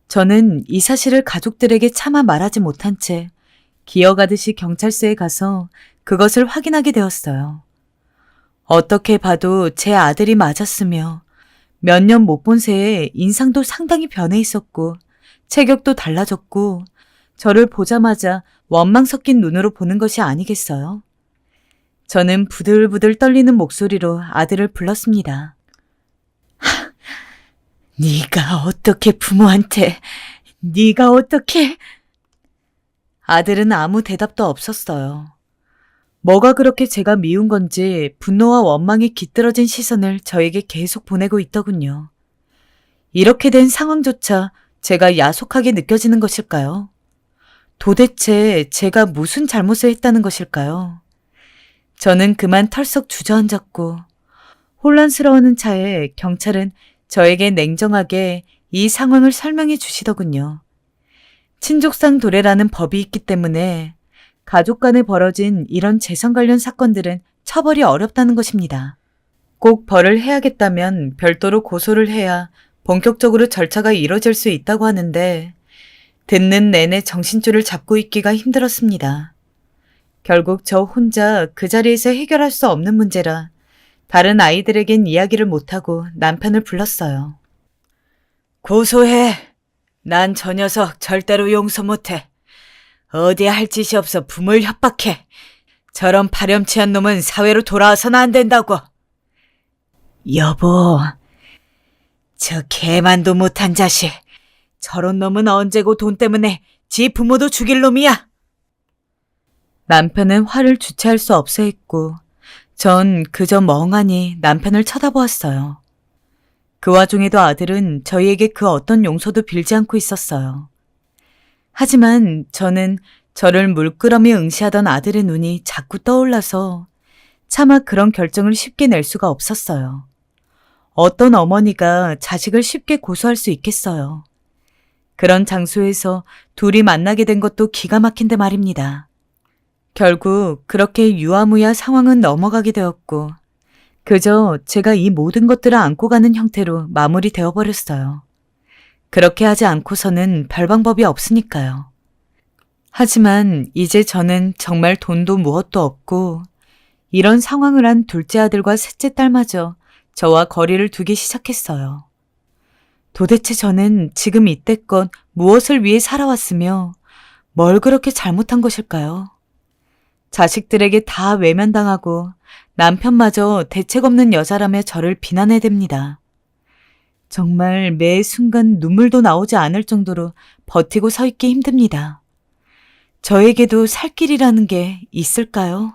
저는 이 사실을 가족들에게 차마 말하지 못한 채 기어가듯이 경찰서에 가서 그것을 확인하게 되었어요. 어떻게 봐도 제 아들이 맞았으며 몇 년 못 본 새에 인상도 상당히 변해 있었고 체격도 달라졌고 저를 보자마자 원망 섞인 눈으로 보는 것이 아니겠어요? 저는 부들부들 떨리는 목소리로 아들을 불렀습니다. 네가 어떻게 부모한테, 네가 어떻게... 아들은 아무 대답도 없었어요. 뭐가 그렇게 제가 미운 건지 분노와 원망이 깃들어진 시선을 저에게 계속 보내고 있더군요. 이렇게 된 상황조차 제가 야속하게 느껴지는 것일까요? 도대체 제가 무슨 잘못을 했다는 것일까요? 저는 그만 털썩 주저앉았고 혼란스러워하는 차에 경찰은 저에게 냉정하게 이 상황을 설명해 주시더군요. 친족상 도래라는 법이 있기 때문에 가족 간에 벌어진 이런 재산 관련 사건들은 처벌이 어렵다는 것입니다. 꼭 벌을 해야겠다면 별도로 고소를 해야 본격적으로 절차가 이뤄질 수 있다고 하는데 듣는 내내 정신줄을 잡고 있기가 힘들었습니다. 결국 저 혼자 그 자리에서 해결할 수 없는 문제라 다른 아이들에겐 이야기를 못하고 남편을 불렀어요. 고소해. 난 저 녀석 절대로 용서 못해. 어디에 할 짓이 없어 부모를 협박해. 저런 파렴치한 놈은 사회로 돌아와서는 안 된다고. 여보, 저 개만도 못한 자식. 저런 놈은 언제고 돈 때문에 지 부모도 죽일 놈이야. 남편은 화를 주체할 수 없어 했고 전 그저 멍하니 남편을 쳐다보았어요. 그 와중에도 아들은 저희에게 그 어떤 용서도 빌지 않고 있었어요. 하지만 저는 저를 물끄러미 응시하던 아들의 눈이 자꾸 떠올라서 차마 그런 결정을 쉽게 낼 수가 없었어요. 어떤 어머니가 자식을 쉽게 고소할 수 있겠어요. 그런 장소에서 둘이 만나게 된 것도 기가 막힌데 말입니다. 결국 그렇게 유아무야 상황은 넘어가게 되었고 그저 제가 이 모든 것들을 안고 가는 형태로 마무리되어 버렸어요. 그렇게 하지 않고서는 별 방법이 없으니까요. 하지만 이제 저는 정말 돈도 무엇도 없고 이런 상황을 한 둘째 아들과 셋째 딸마저 저와 거리를 두기 시작했어요. 도대체 저는 지금 이때껏 무엇을 위해 살아왔으며 뭘 그렇게 잘못한 것일까요? 자식들에게 다 외면당하고 남편마저 대책 없는 여자라며 저를 비난해댑니다. 정말 매 순간 눈물도 나오지 않을 정도로 버티고 서 있기 힘듭니다. 저에게도 살 길이라는 게 있을까요?